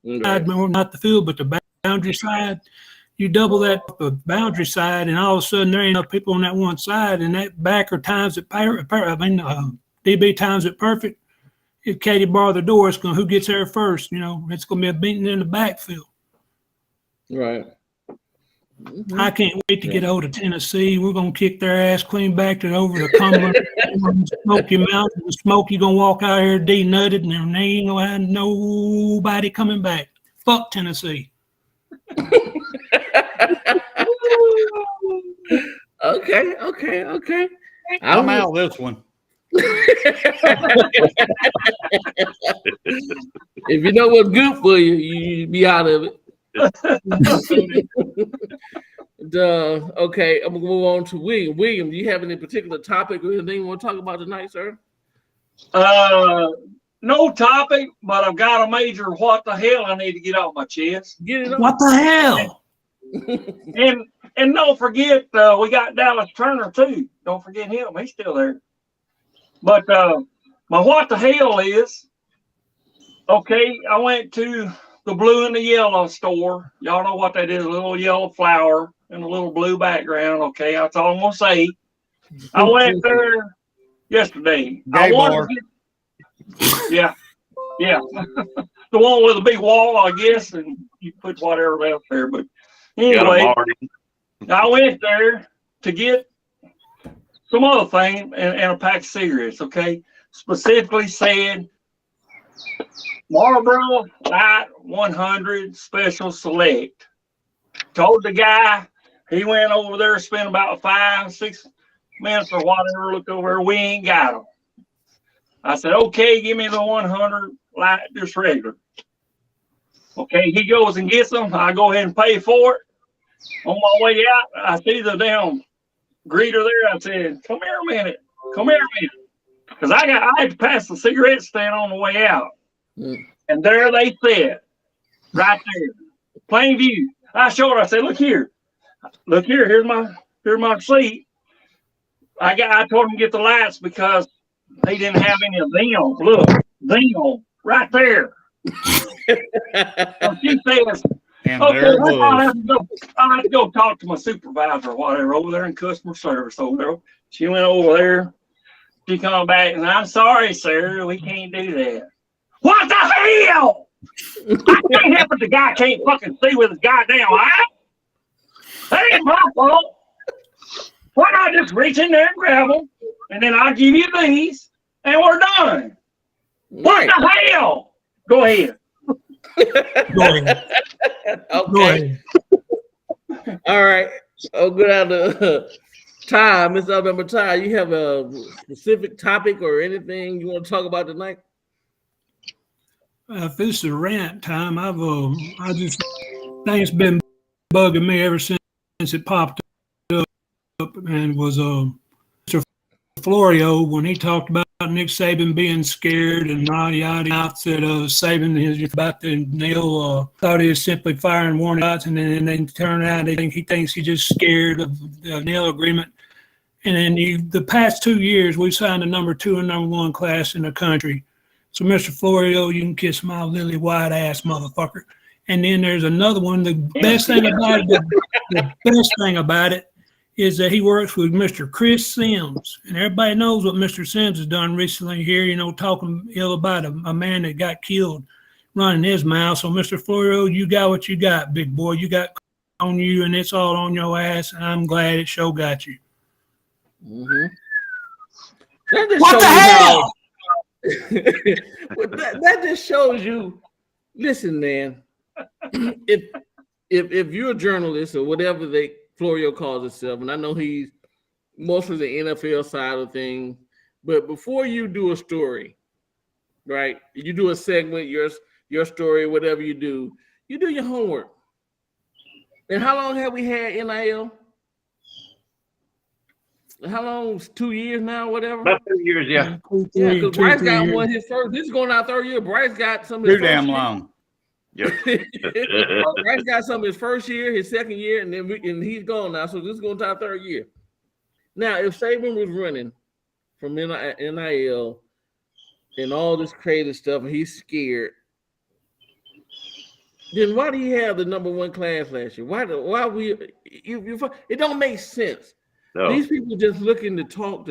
not the field, but the boundary side. You double that the boundary side, and all of a sudden there ain't enough people on that one side, and that backer times it. DB times it perfect. If Katie bar the door, it's going who gets there first. You know, it's going to be a beating in the backfield. Right. I can't wait to get over to Tennessee. We're going to kick their ass clean back to over to Cumberland, Smoky Mountain. Smoky going to walk out here de-nutted, and there ain't going to have nobody coming back. Fuck Tennessee. Okay. I'm out this one. If you know what's good for you, you be out of it. Okay, I'm gonna move on to William. William, do you have any particular topic or anything you want to talk about tonight, sir? No topic, but I've got a major what the hell I need to get off my chest. Get it up. What the hell? And don't forget, we got Dallas Turner too. Don't forget him; he's still there. But my what the hell is, okay, I went to the blue and the yellow store. Y'all know what that is, a little yellow flower and a little blue background. Okay, that's all I'm going to say. I went there yesterday. Yeah. The one with a big wall, I guess, and you put whatever left there. But anyway, I went there to get some other thing and a pack of cigarettes, okay? Specifically said Marlboro Light 100 Special Select. Told the guy, he went over there, spent about 5-6 minutes or whatever, looked over there, we ain't got them. I said, okay, give me the 100 Light, just regular. Okay, he goes and gets them. I go ahead and pay for it. On my way out, I see the damn greeter there. I said, come here a minute. Because I had to pass the cigarette stand on the way out. And there they said, right there, plain view. I showed her, I said, look here, here's my seat. I told him to get the lights because they didn't have any of them. Look, them right there. So she says, okay, I'll have to go talk to my supervisor or whatever over there in customer service over there. She went over there. She come back and I'm sorry, sir, we can't do that. What the hell? I can't help it. The guy can't fucking see with his goddamn eye. That ain't my fault. Why not just reach in there and grab them, and then I'll give you these, and we're done. What the hell? Go ahead. Okay. All right. Oh, go down to Ty, Miss Alabama Ty. You have a specific topic or anything you want to talk about tonight? If this is a rant time, I just think it's been bugging me ever since it popped up, and was Mr. Florio when he talked about Nick Saban being scared and yada said Saban is about to nail. Thought he was simply firing warning shots, and then turn out he thinks he's just scared of the nail agreement. And then the past 2 years, we've signed the number 2 and number 1 class in the country. So, Mr. Florio, you can kiss my lily white ass, motherfucker. And then there's another one. The best thing about it is that he works with Mr. Chris Sims. And everybody knows what Mr. Sims has done recently here, talking ill about a man that got killed running his mouth. So, Mr. Florio, you got what you got, big boy. You got on you, and it's all on your ass. And I'm glad it sure got you. Mm-hmm. What the hell? Well, that just shows you. Listen, man. If you're a journalist or whatever Florio calls himself, and I know he's mostly the NFL side of things, but before you do a story, right? You do a segment, your story, whatever you do your homework. And how long have we had NIL? How long? 2 years now, whatever. About 2 years, yeah. Yeah, because Bryce got one his first. This is going out third year. Bryce got some of his Too damn year. long. Yep. Bryce got some of his first year, his second year, and he's gone now. So this is going to our third year. Now, if Saban was running from NIL and all this crazy stuff, and he's scared, then why do you have the number one class last year? It don't make sense. No. These people just looking to talk.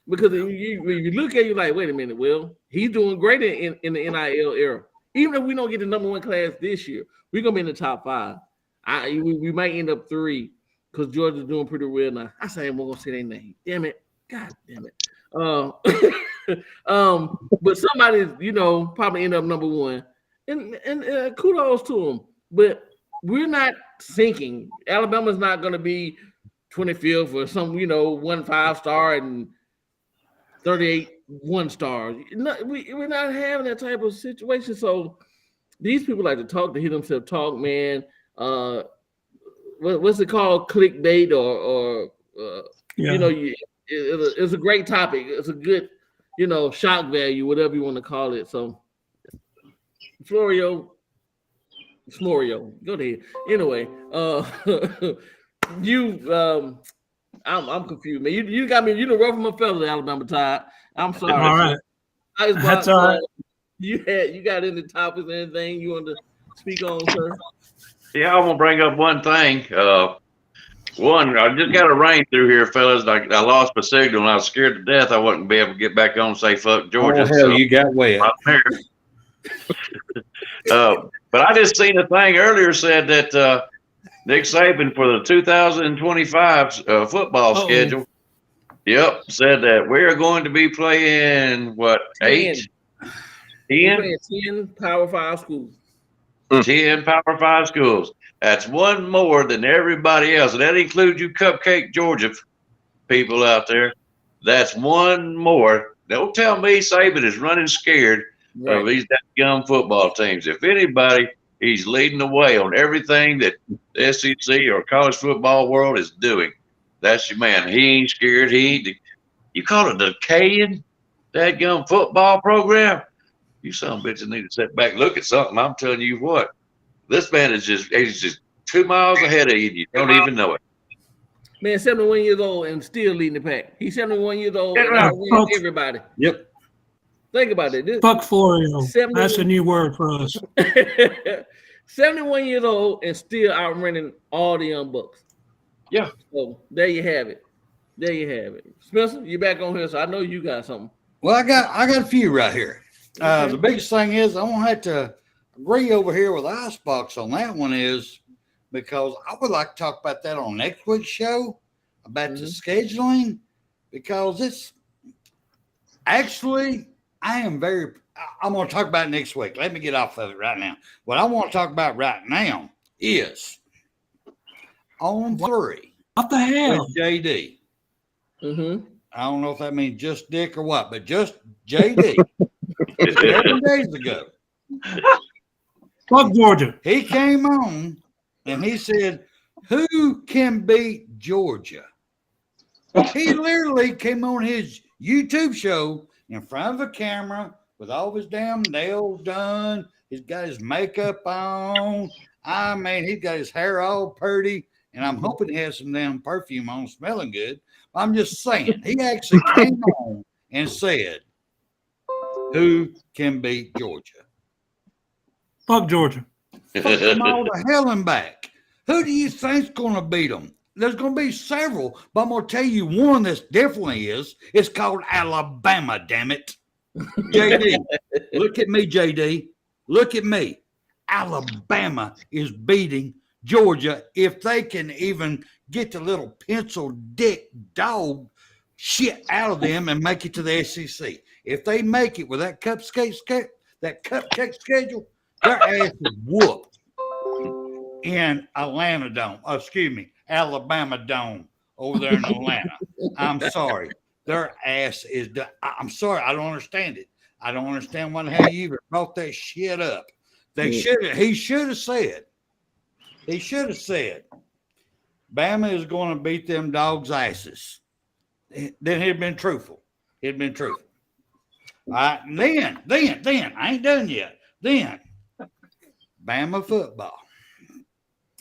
Because when you look at you like, wait a minute, Will, he's doing great in the NIL era. Even if we don't get the number one class this year, we're gonna be in the top 5. We might end up 3 because Georgia's doing pretty well now. I say I'm gonna say their name. Damn it. God damn it. But somebody's, probably end up number 1. And kudos to them. But we're not sinking. Alabama's not gonna be 25th or some, 1 5-star and 38 1-star. No, we're not having that type of situation. So these people like to hear themselves talk, man. What's it called? Clickbait or it's a great topic. It's a good, shock value, whatever you want to call it. So Florio, go ahead. Anyway, I'm confused, man. You got me. You done ruffled my feathers, Alabama Tide. I'm sorry. All right. That's all right. You got any topics, anything you want to speak on, sir? Yeah, I want to bring up one thing. One, I just got a rain through here, fellas. I lost my signal, and I was scared to death I wouldn't be able to get back on and say fuck Georgia. Oh, hell, you got wet. But I just seen a thing earlier said that Nick Saban for the 2025 football schedule, said that we're going to be playing, 8? 10 Power 5 schools. 10 Power 5 schools. That's one more than everybody else. And that includes you Cupcake Georgia people out there. That's one more. Don't tell me Saban is running scared of these young football teams. If anybody, he's leading the way on everything that the SEC or college football world is doing. That's your man. He ain't scared. You call it decaying that young football program? You son of a bitch need to sit back and look at something. I'm telling you what. This man he's just 2 miles ahead of you. You don't even know it. Man, 71 years old and still leading the pack. He's 71 years old and outwins everybody. Yep. Think about it. Fuck Florio. That's a new word for us. 71 years old and still outrunning all the young bucks. Yeah. So there you have it. Spencer, you back on here, so I know you got something. Well, I got a few right here. The biggest thing is I'm gonna have to agree over here with Icebox on that one is because I would like to talk about that on next week's show about the scheduling because it's actually I'm going to talk about it next week. Let me get off of it right now. What I want to talk about right now is on 3. What the hell? With JD. Mm-hmm. I don't know if that means just Dick or what, but just JD. 7 days ago. Fuck Georgia. He came on and he said, who can beat Georgia? He literally came on his YouTube show in front of a camera with all his damn nails done. He's got his makeup on. I mean, he's got his hair all pretty. And I'm hoping he has some damn perfume on, smelling good. I'm just saying, he actually came on and said, who can beat Georgia? Fuck Georgia. Fuck them all to hell and back. Who do you think's going to beat them? There's going to be several, but I'm going to tell you one that definitely is. It's called Alabama, damn it. JD, look at me, JD. Look at me. Alabama is beating Georgia if they can even get the little pencil dick dog shit out of them and make it to the SEC. If they make it with that cupcake schedule, their ass is whooped in Alabama Dome over there in Atlanta. I'm sorry. Their ass is done. I'm sorry. I don't understand it. I don't understand why the hell you even brought that shit up. He should have said, Bama is going to beat them dogs' asses. Then he'd been truthful. All right. Then, I ain't done yet. Then, Bama football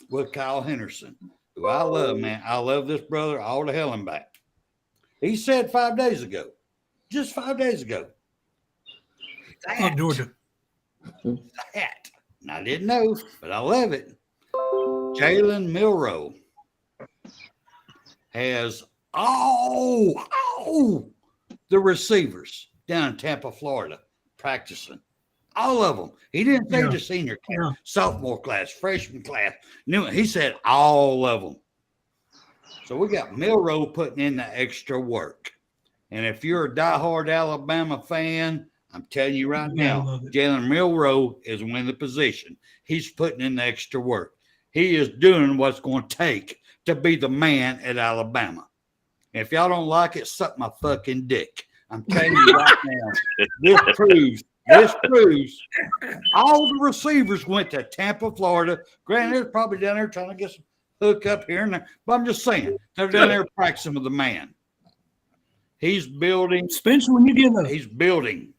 with Kyle Henderson, who I love, man. I love this brother all the hell and back. He said 5 days ago, just 5 days ago, Georgia. That. And I didn't know, but I love it. Jalen Milroe has the receivers down in Tampa, Florida, practicing. All of them. He didn't say the senior class, sophomore class, freshman class. He said all of them. So we got Milroe putting in the extra work. And if you're a diehard Alabama fan, I'm telling you right now, Jalen Milroe is winning the position. He's putting in the extra work. He is doing what's going to take to be the man at Alabama. If y'all don't like it, suck my fucking dick. I'm telling you right now, this proves all the receivers went to Tampa, Florida. Granted, they're probably down there trying to get some hook up here and there. But I'm just saying, they're down there practicing with the man. He's building. Spencer, when you get up. He's building.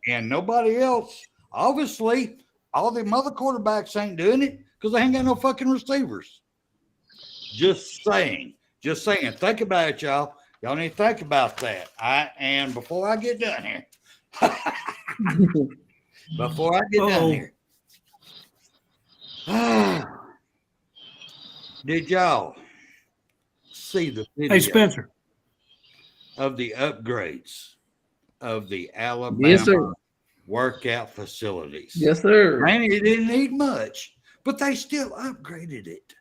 And nobody else. Obviously, all the other quarterbacks ain't doing it because they ain't got no fucking receivers. Just saying. Think about it, y'all. Y'all need to think about that. And before I get done here, did y'all see the video Spencer, of the upgrades of the Alabama workout facilities? Yes, sir. Granted, it didn't need much, but they still upgraded it.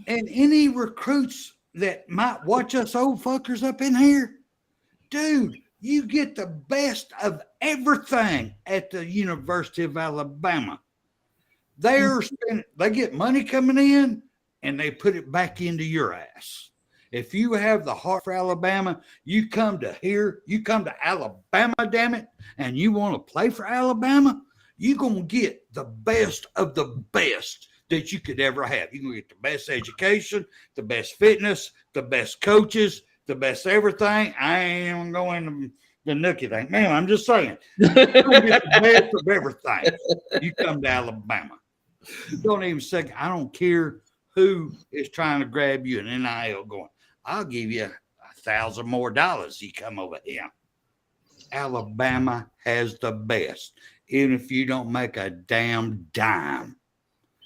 And any recruits that might watch us old fuckers up in here, dude, you get the best of everything at the University of Alabama. They get money coming in and they put it back into your ass. If you have the heart for Alabama, you come to here, you come to Alabama, damn it, and you want to play for Alabama, you're going to get the best of the best that you could ever have. You're going to get the best education, the best fitness, the best coaches, the best everything. I ain't even going to the nookie thing. Man, I'm just saying. You're going to get the best of everything. You come to Alabama. Don't even second. I don't care who is trying to grab you an NIL going, I'll give you $1,000 more. You come over here. Alabama has the best. Even if you don't make a damn dime,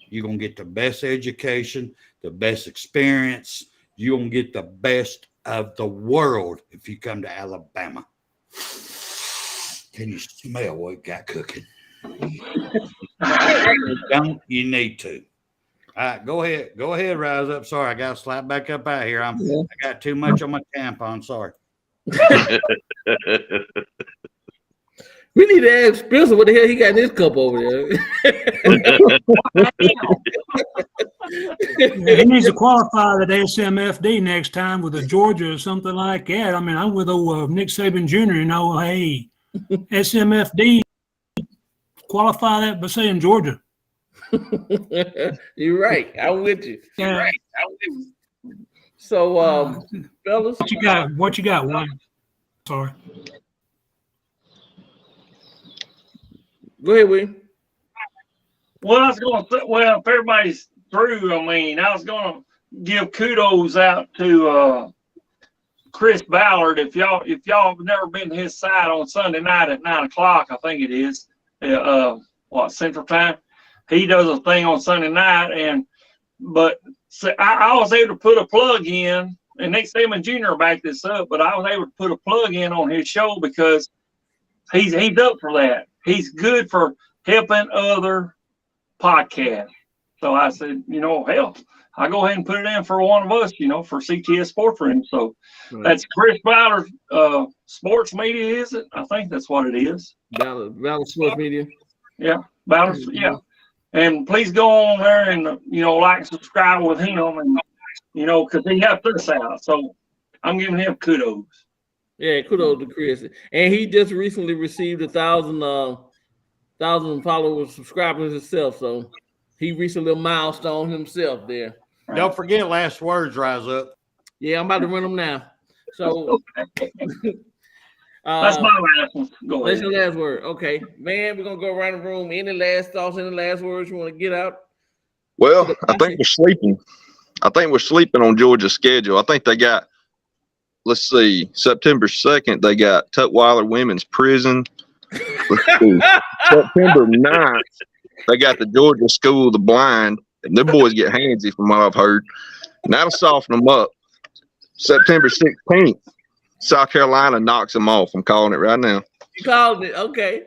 you're going to get the best education, the best experience. You're going to get the best of the world if you come to Alabama. Can you smell what it got cooking? Don't you need to? All right, go ahead, rise up. Sorry, I got to slap back up out here. I got too much on my tampon. Sorry. We need to ask Spencer what the hell he got in his cup over there. He needs to qualify at SMFD next time with a Georgia or something like that. I mean, I'm with old Nick Saban Jr. Hey, SMFD, qualify that by saying Georgia. You're right. I'm with you. Yeah. Right. So, fellas, what you got? Wayne? Sorry. Go ahead, William. Well, I was going to. Well, if everybody's through, I mean, I was going to give kudos out to Chris Ballard. If y'all have never been to his side on Sunday night at 9:00, I think it is. Central Time? He does a thing on Sunday night, but I was able to put a plug in, and Nick Saban Jr. backed this up, but I was able to put a plug in on his show because he's up for that. He's good for helping other podcasts. So I said, hell, I go ahead and put it in for one of us, for CTS Sports Room. So Right. that's Chris Bowder Sports Media, is it? I think that's what it is. Ballard Sports Media. Yeah, Bowder. Yeah. And please go on there and like and subscribe with him, and because he helped us out. So I'm giving him kudos. Yeah, kudos to Chris. And he just recently received 1,000 followers, subscribers himself. So he reached a little milestone himself there. Don't forget last words, Rise Up. Yeah, I'm about to run them now. So that's my last one. Go that's ahead. your last word. Okay, man, we're gonna go around the room. Any last thoughts, any last words you want to get out? Well, I think we're sleeping. On Georgia's schedule. I think they got, let's see, September 2nd, they got Tutwiler Women's Prison. Let's see, September 9th, they got the Georgia School of the Blind. And them boys get handsy from what I've heard. And that'll soften them up. September 16th, South Carolina knocks them off. I'm calling it right now. You called it, okay.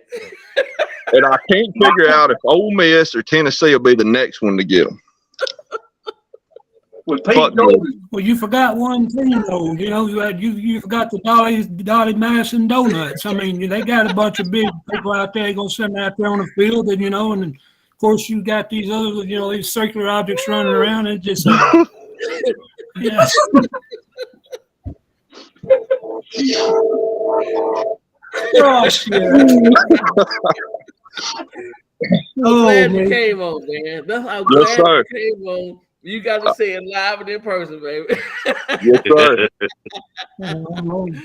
And I can't figure out if Ole Miss or Tennessee will be the next one to get them. Well, you forgot one thing, though. You forgot the Dolly Madison Donuts. I mean, they got a bunch of big people out there going to send out there on the field, and of course you got these other, these circular objects running around. It just, yeah. Oh shit! Glad you came on, man. That's how glad you came on. You got to say it live and in person, baby. Yes, sir.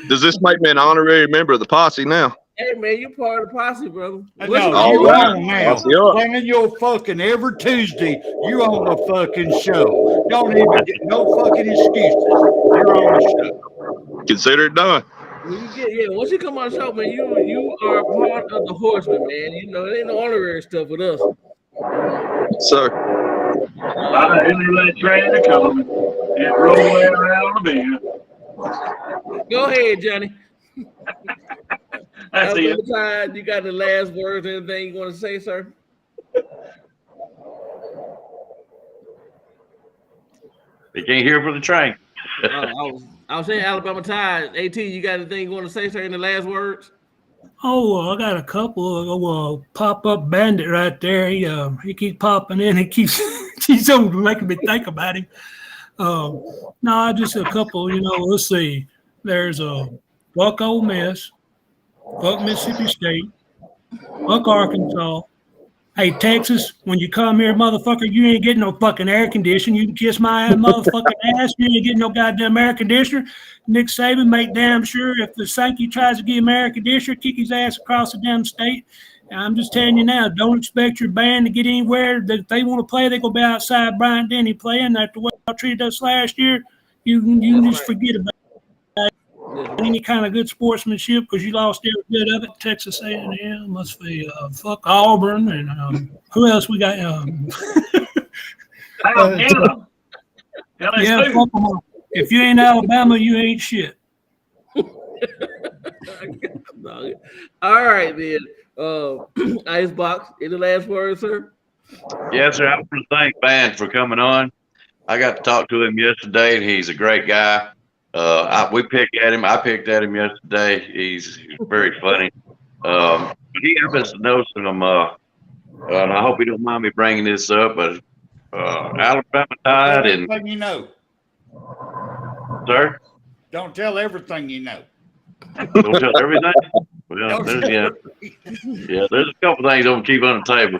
Does this make me an honorary member of the posse now? Hey, man, you part of the posse, brother. All right, now. Planning your fucking every Tuesday, you on the fucking show. Don't even get no fucking excuses. You're on the show. Consider it done. Once you come on the show, man, you are a part of the Horsemen, man. It ain't no honorary stuff with us. Sir. I really let train coming and rolling around the bend. Go ahead, Johnny. That's it. Time, you got the last words, anything you want to say, sir? They can't hear for the train. I was saying Alabama Tide. AT, you got anything you want to say, sir, in the last words? Oh, I got a couple of pop-up bandit right there. He keeps popping in. He keeps on making me think about him. No, just a couple. Let's see. There's fuck Ole Miss, fuck Mississippi State, fuck Arkansas. Hey, Texas, when you come here, motherfucker, you ain't getting no fucking air conditioner. You can kiss my ass, motherfucking ass. You ain't getting no goddamn air conditioner. Nick Saban make damn sure if the Sankey tries to give him air conditioner, kick his ass across the damn state. And I'm just telling you now, don't expect your band to get anywhere. If they want to play, they're going to be outside Bryant Denny playing. After what I treated us last year, you can just forget about any kind of good sportsmanship because you lost every bit of it. Texas A&M must be fuck Auburn and who else we got? Alabama. Yeah, fuck them all. If you ain't Alabama, you ain't shit. All right, then. Icebox, any last words, sir? Yes, sir. I want to thank Van for coming on. I got to talk to him yesterday, and he's a great guy. We picked at him. I picked at him yesterday. He's very funny. He happens to know some, and I hope he don't mind me bringing this up, but Alabama Tide and everything you know. Sir? Don't tell everything you know. Don't tell everything? Well, there's a couple things I'm going to keep on the table.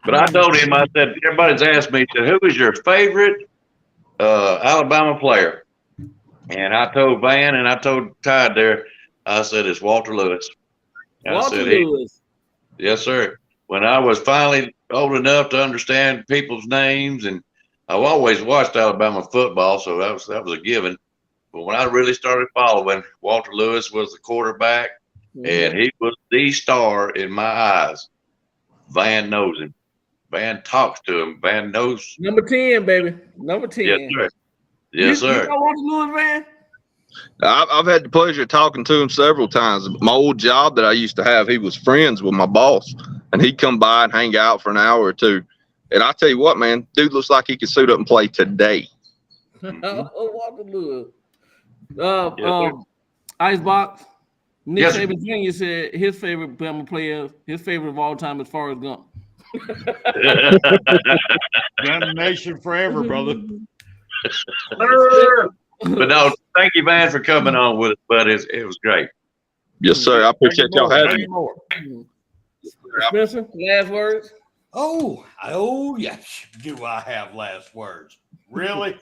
But I told him, I said, everybody's asked me, who is your favorite Alabama player? And I told Van and I told Tide there, I said, it's Walter Lewis. And Walter Lewis. Yes, sir. When I was finally old enough to understand people's names, and I've always watched Alabama football, so that was a given. But when I really started following, Walter Lewis was the quarterback, and he was the star in my eyes. Van knows him. Van talks to him. Van knows. Number 10, baby. Number 10. Yes, sir. Yes, sir. You know Walter Lewis, man? I've had the pleasure of talking to him several times. My old job that I used to have, he was friends with my boss, and he'd come by and hang out for an hour or two. And I tell you what, man, dude looks like he could suit up and play today. Walker Lewis. Icebox. Nick Yes, Saban Jr. said his favorite Bama player, his favorite of all time is Forrest Gump. Gun Nation forever, brother. But no, thank you, man, for coming on with us, bud. It was great. Yes, sir. I appreciate y'all having me. Spencer, last words? Oh, yes. Do I have last words? Really?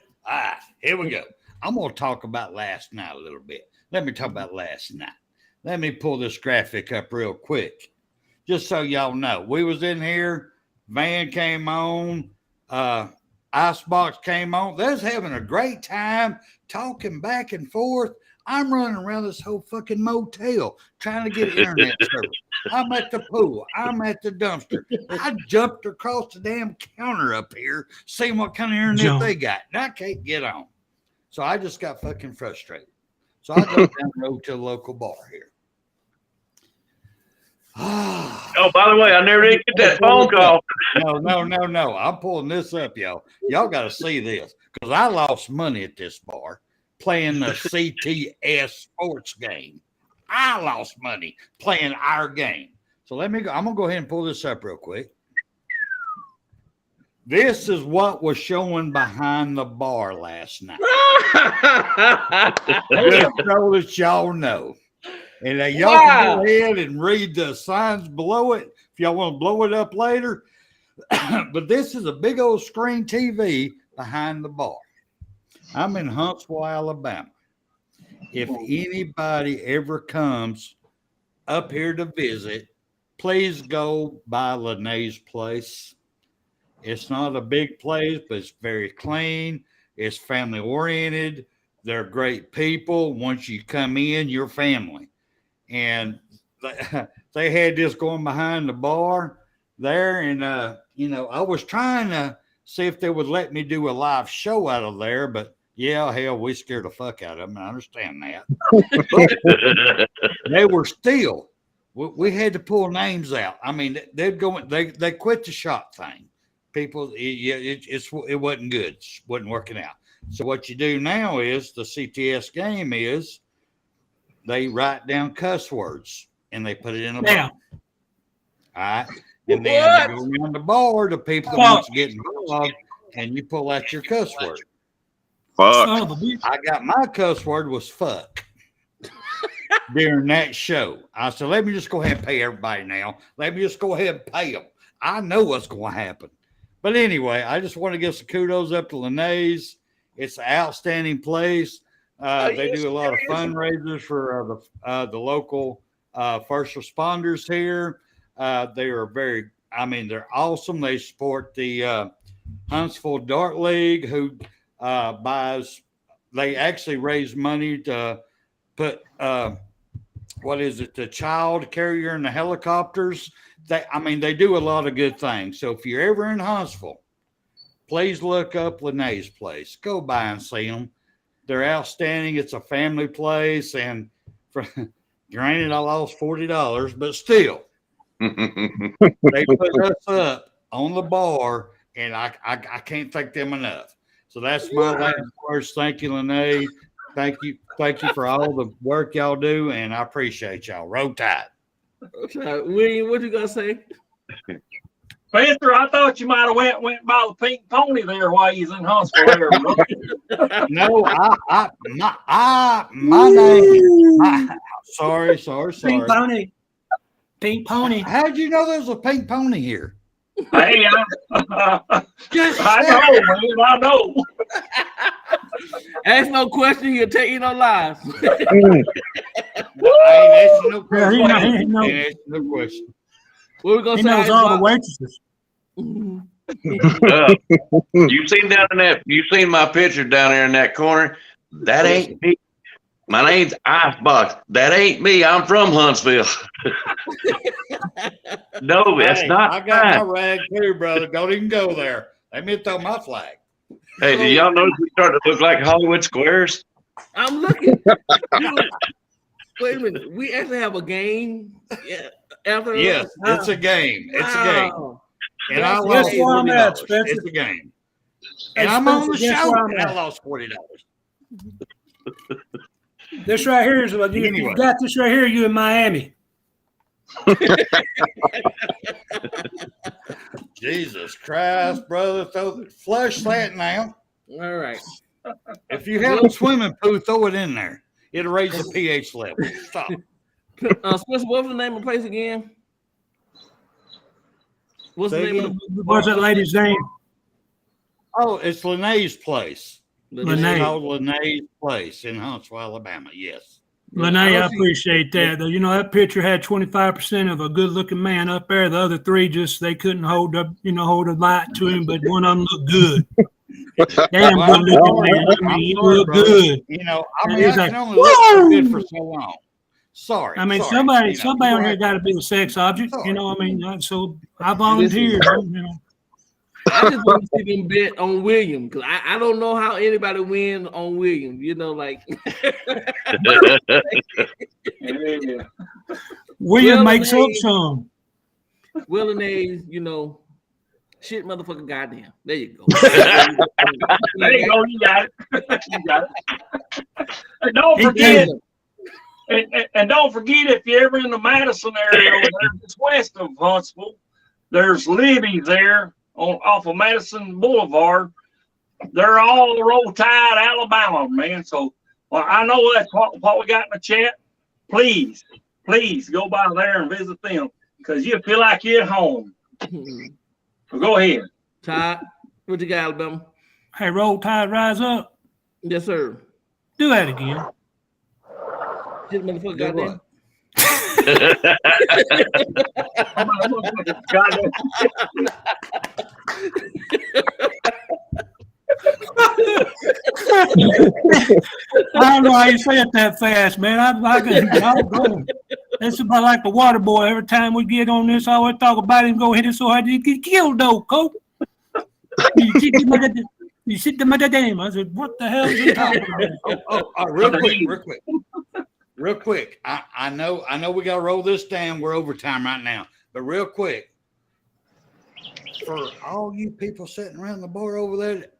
Here we go. I'm going to talk about last night a little bit. Let me talk about last night. Let me pull this graphic up real quick, just so y'all know. We was in here. Van came on. Icebox came on. They was having a great time talking back and forth. I'm running around this whole fucking motel trying to get internet service. I'm at the pool. I'm at the dumpster. I jumped across the damn counter up here, seeing what kind of internet they got. And I can't get on. So I just got fucking frustrated. So I go down the road to the local bar here. Oh, by the way, I never did get that phone call. No. I'm pulling this up, y'all. Y'all got to see this because I lost money at this bar playing the CTS Sports game. I lost money playing our game. So let me go. I'm going to go ahead and pull this up real quick. This is what was showing behind the bar last night. Just so that y'all know. And y'all can go ahead and read the signs below it if y'all want to blow it up later. But this is a big old screen TV behind the bar. I'm in Huntsville, Alabama. If anybody ever comes up here to visit, please go by Lene's place. It's not a big place, but it's very clean. It's family oriented. They're great people. Once you come in, you're family. And they had this going behind the bar there. And, I was trying to see if they would let me do a live show out of there. But, yeah, hell, we scared the fuck out of them. I understand that. They were still. We had to pull names out. I mean, they'd go. They quit the shot thing. People, it wasn't good. It wasn't working out. So what you do now is the CTS game is they write down cuss words and they put it in a book. All right. And then they go around the bar to people that want to get involved and you pull out your cuss word. Fuck. I got my cuss word was fuck during that show. I said, let me just go ahead and pay everybody now. Let me just go ahead and pay them. I know what's going to happen. But anyway, I just want to give some kudos up to Lene's. It's an outstanding place. They do a lot of fundraisers for the local first responders here. They are they're awesome. They support the Huntsville Dart League, who they actually raise money to put, the child carrier in the helicopters. They do a lot of good things. So if you're ever in Huntsville, please look up Lene's place. Go by and see them. They're outstanding. It's a family place. And granted, I lost $40, but still, they put us up on the bar, and I can't thank them enough. So that's my last words. Thank you, Lene. Thank you for all the work y'all do, and I appreciate y'all. Roll Tide. William, what you gonna say? Spencer, I thought you might have went by the pink pony there while he's in Huntsville. No, my name. Sorry. Pink pony. How'd you know there was a pink pony here? Hey, I know. Ask no question, you'll tell you no lies. No question. What we gonna He say? knows all the waitresses. You've seen my picture down there in that corner. That ain't me. My name's Icebox. That ain't me. I'm from Huntsville. No, that's not. I got my rag too, brother. Don't even go there. Let me throw my flag. Hey, do y'all know we start to look like Hollywood squares? I'm looking. Wait a minute. We actually have a game. Yeah. Yes, it's a game. It's a game. And I Guess lost where I'm at, $40. Spencer. It's a game. Hey, And I'm on the Spencer, guess show, where I'm and I at. lost $40. This right here is what Anyway. you got. This right here, you in Miami. Jesus Christ, brother. Throw the flush that now. All right. If you have a swimming pool, throw it in there. It'll raise the pH level. Stop. Spencer, what was the name of the place again? What's the Say name of again? the What's that lady's name? Oh, it's Lene's place. Lene. It's called Lene's place in Huntsville, Alabama. Yes. Lene, I appreciate that. Though, you know, that picture had 25% of a good-looking man up there. The other three they couldn't hold up, hold a light to him, but one of them looked good. Damn good-looking man. I mean, he looked good. You know, I And mean, he's I like, can only look so good for so long. Sorry. I mean, sorry. somebody You know, on here got to be a sex object. Sorry. You know, I mean, so I volunteered. I just want to see them bet on William because I don't know how anybody win on William. You know, like William makes up some. Will and A's, shit, motherfucking goddamn. There you go. There you go. You got it. You got it. And don't forget. And don't forget, if you're ever in the Madison area, it's west of Huntsville. There's Libby's there off of Madison Boulevard. They're all Roll Tide, Alabama, man. So, well, I know that's what we got in the chat. Please go by there and visit them because you feel like you're at home. So go ahead. Todd, what you got, Alabama? Hey, Roll Tide, rise up. Yes, sir. Do that again. Shit, motherfucker, goddamn. I don't know how you say it that fast, man. I'm going. It's about like the water boy. Every time we get on this, I always talk about him. Go hit it so hard he get killed, though, Coach. You sit them at the damn. I said, what the hell is he talking about? Real quick. I know we got to roll this down. We're overtime right now. But real quick, for all you people sitting around the bar over there that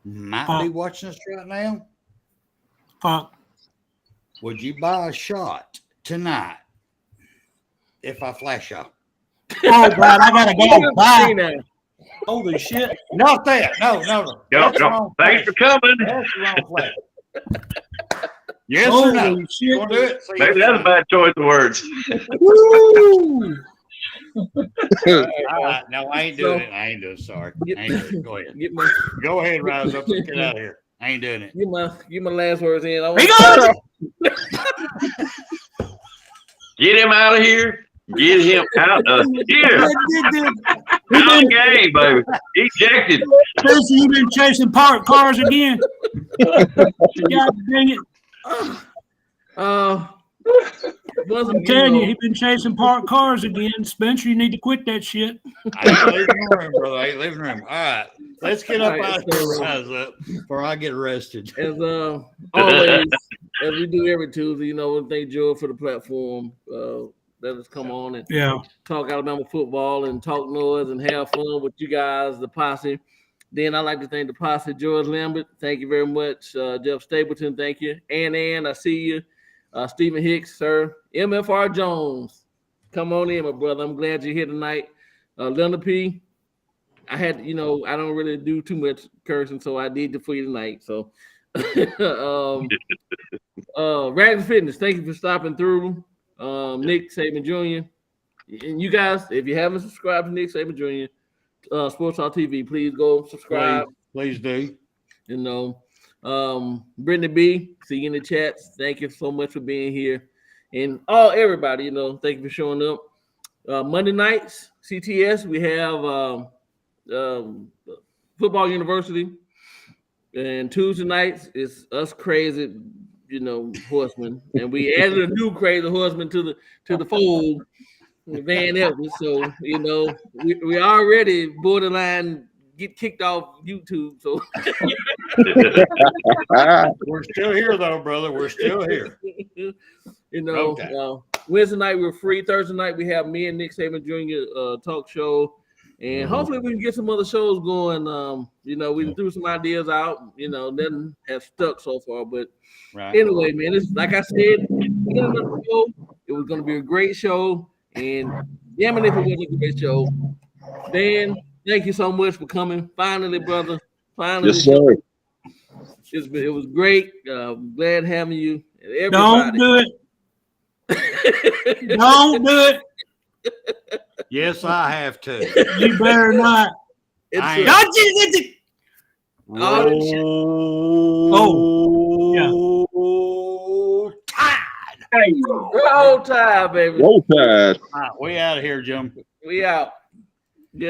might be watching us right now, would you buy a shot tonight if I flash y'all? Oh, God, I got to go. Bye. Holy shit. Not that. No. No. Thanks for coming. That's the wrong flag. Yes or no? Shit. You want to do it? Maybe that's a bad choice of words. Woo! No, I ain't doing it. I ain't doing it. Sorry. I ain't doing it. Go ahead. Go ahead, Rise Up. Let's get out of here. I ain't doing it. Get my last words in. Get him out of here. Get him out of here. Out of game, baby. Ejected. Spencer, you been chasing parked cars again? God dang it. I'm telling you, he been chasing parked cars again. Spencer, you need to quit that shit. I ain't leaving the room, brother. I ain't leaving the room. All right. Let's get up out of here, Rise Up, before I get arrested. As always, as we do every Tuesday, thank Joe for the platform. Let us come on and talk Alabama football and talk noise and have fun with you guys, the posse. Then I'd like to thank the posse, George Lambert. Thank you very much. Jeff Stapleton, thank you. Ann, I see you. Stephen Hicks, sir. MFR Jones, come on in, my brother. I'm glad you're here tonight. Linda P., I had, I don't really do too much cursing, so I did it for you tonight. So, Raglan Fitness, thank you for stopping through. Nick Saban Jr. And you guys, if you haven't subscribed to Nick Saban Jr., Sports Talk TV, please go subscribe. Please do. Brittany B, see you in the chats. Thank you so much for being here. And everybody, thank you for showing up. Monday nights, CTS, we have Football University. And Tuesday nights, it's us crazy, horsemen. And we added a new crazy horseman to the fold, Van Evans. So, we already borderline get kicked off YouTube. So we're still here, though, brother. We're still here. Wednesday night we're free. Thursday night we have me and Nick Saban Jr. Talk show, And hopefully we can get some other shows going. We threw some ideas out. Nothing has stuck so far. But anyway, man, it's like I said, it was going to be a great show. And damn it, if it wasn't a great show. Dan, thank you so much for coming. Finally, brother. Finally. Yes, sir. It was great. Glad having you. Everybody. Don't do it. Don't do it. Yes, I have to. You better not. Don't you? Oh, Tide. Roll Tide, baby. Roll Tide. All right, we out of here, Jim. We out.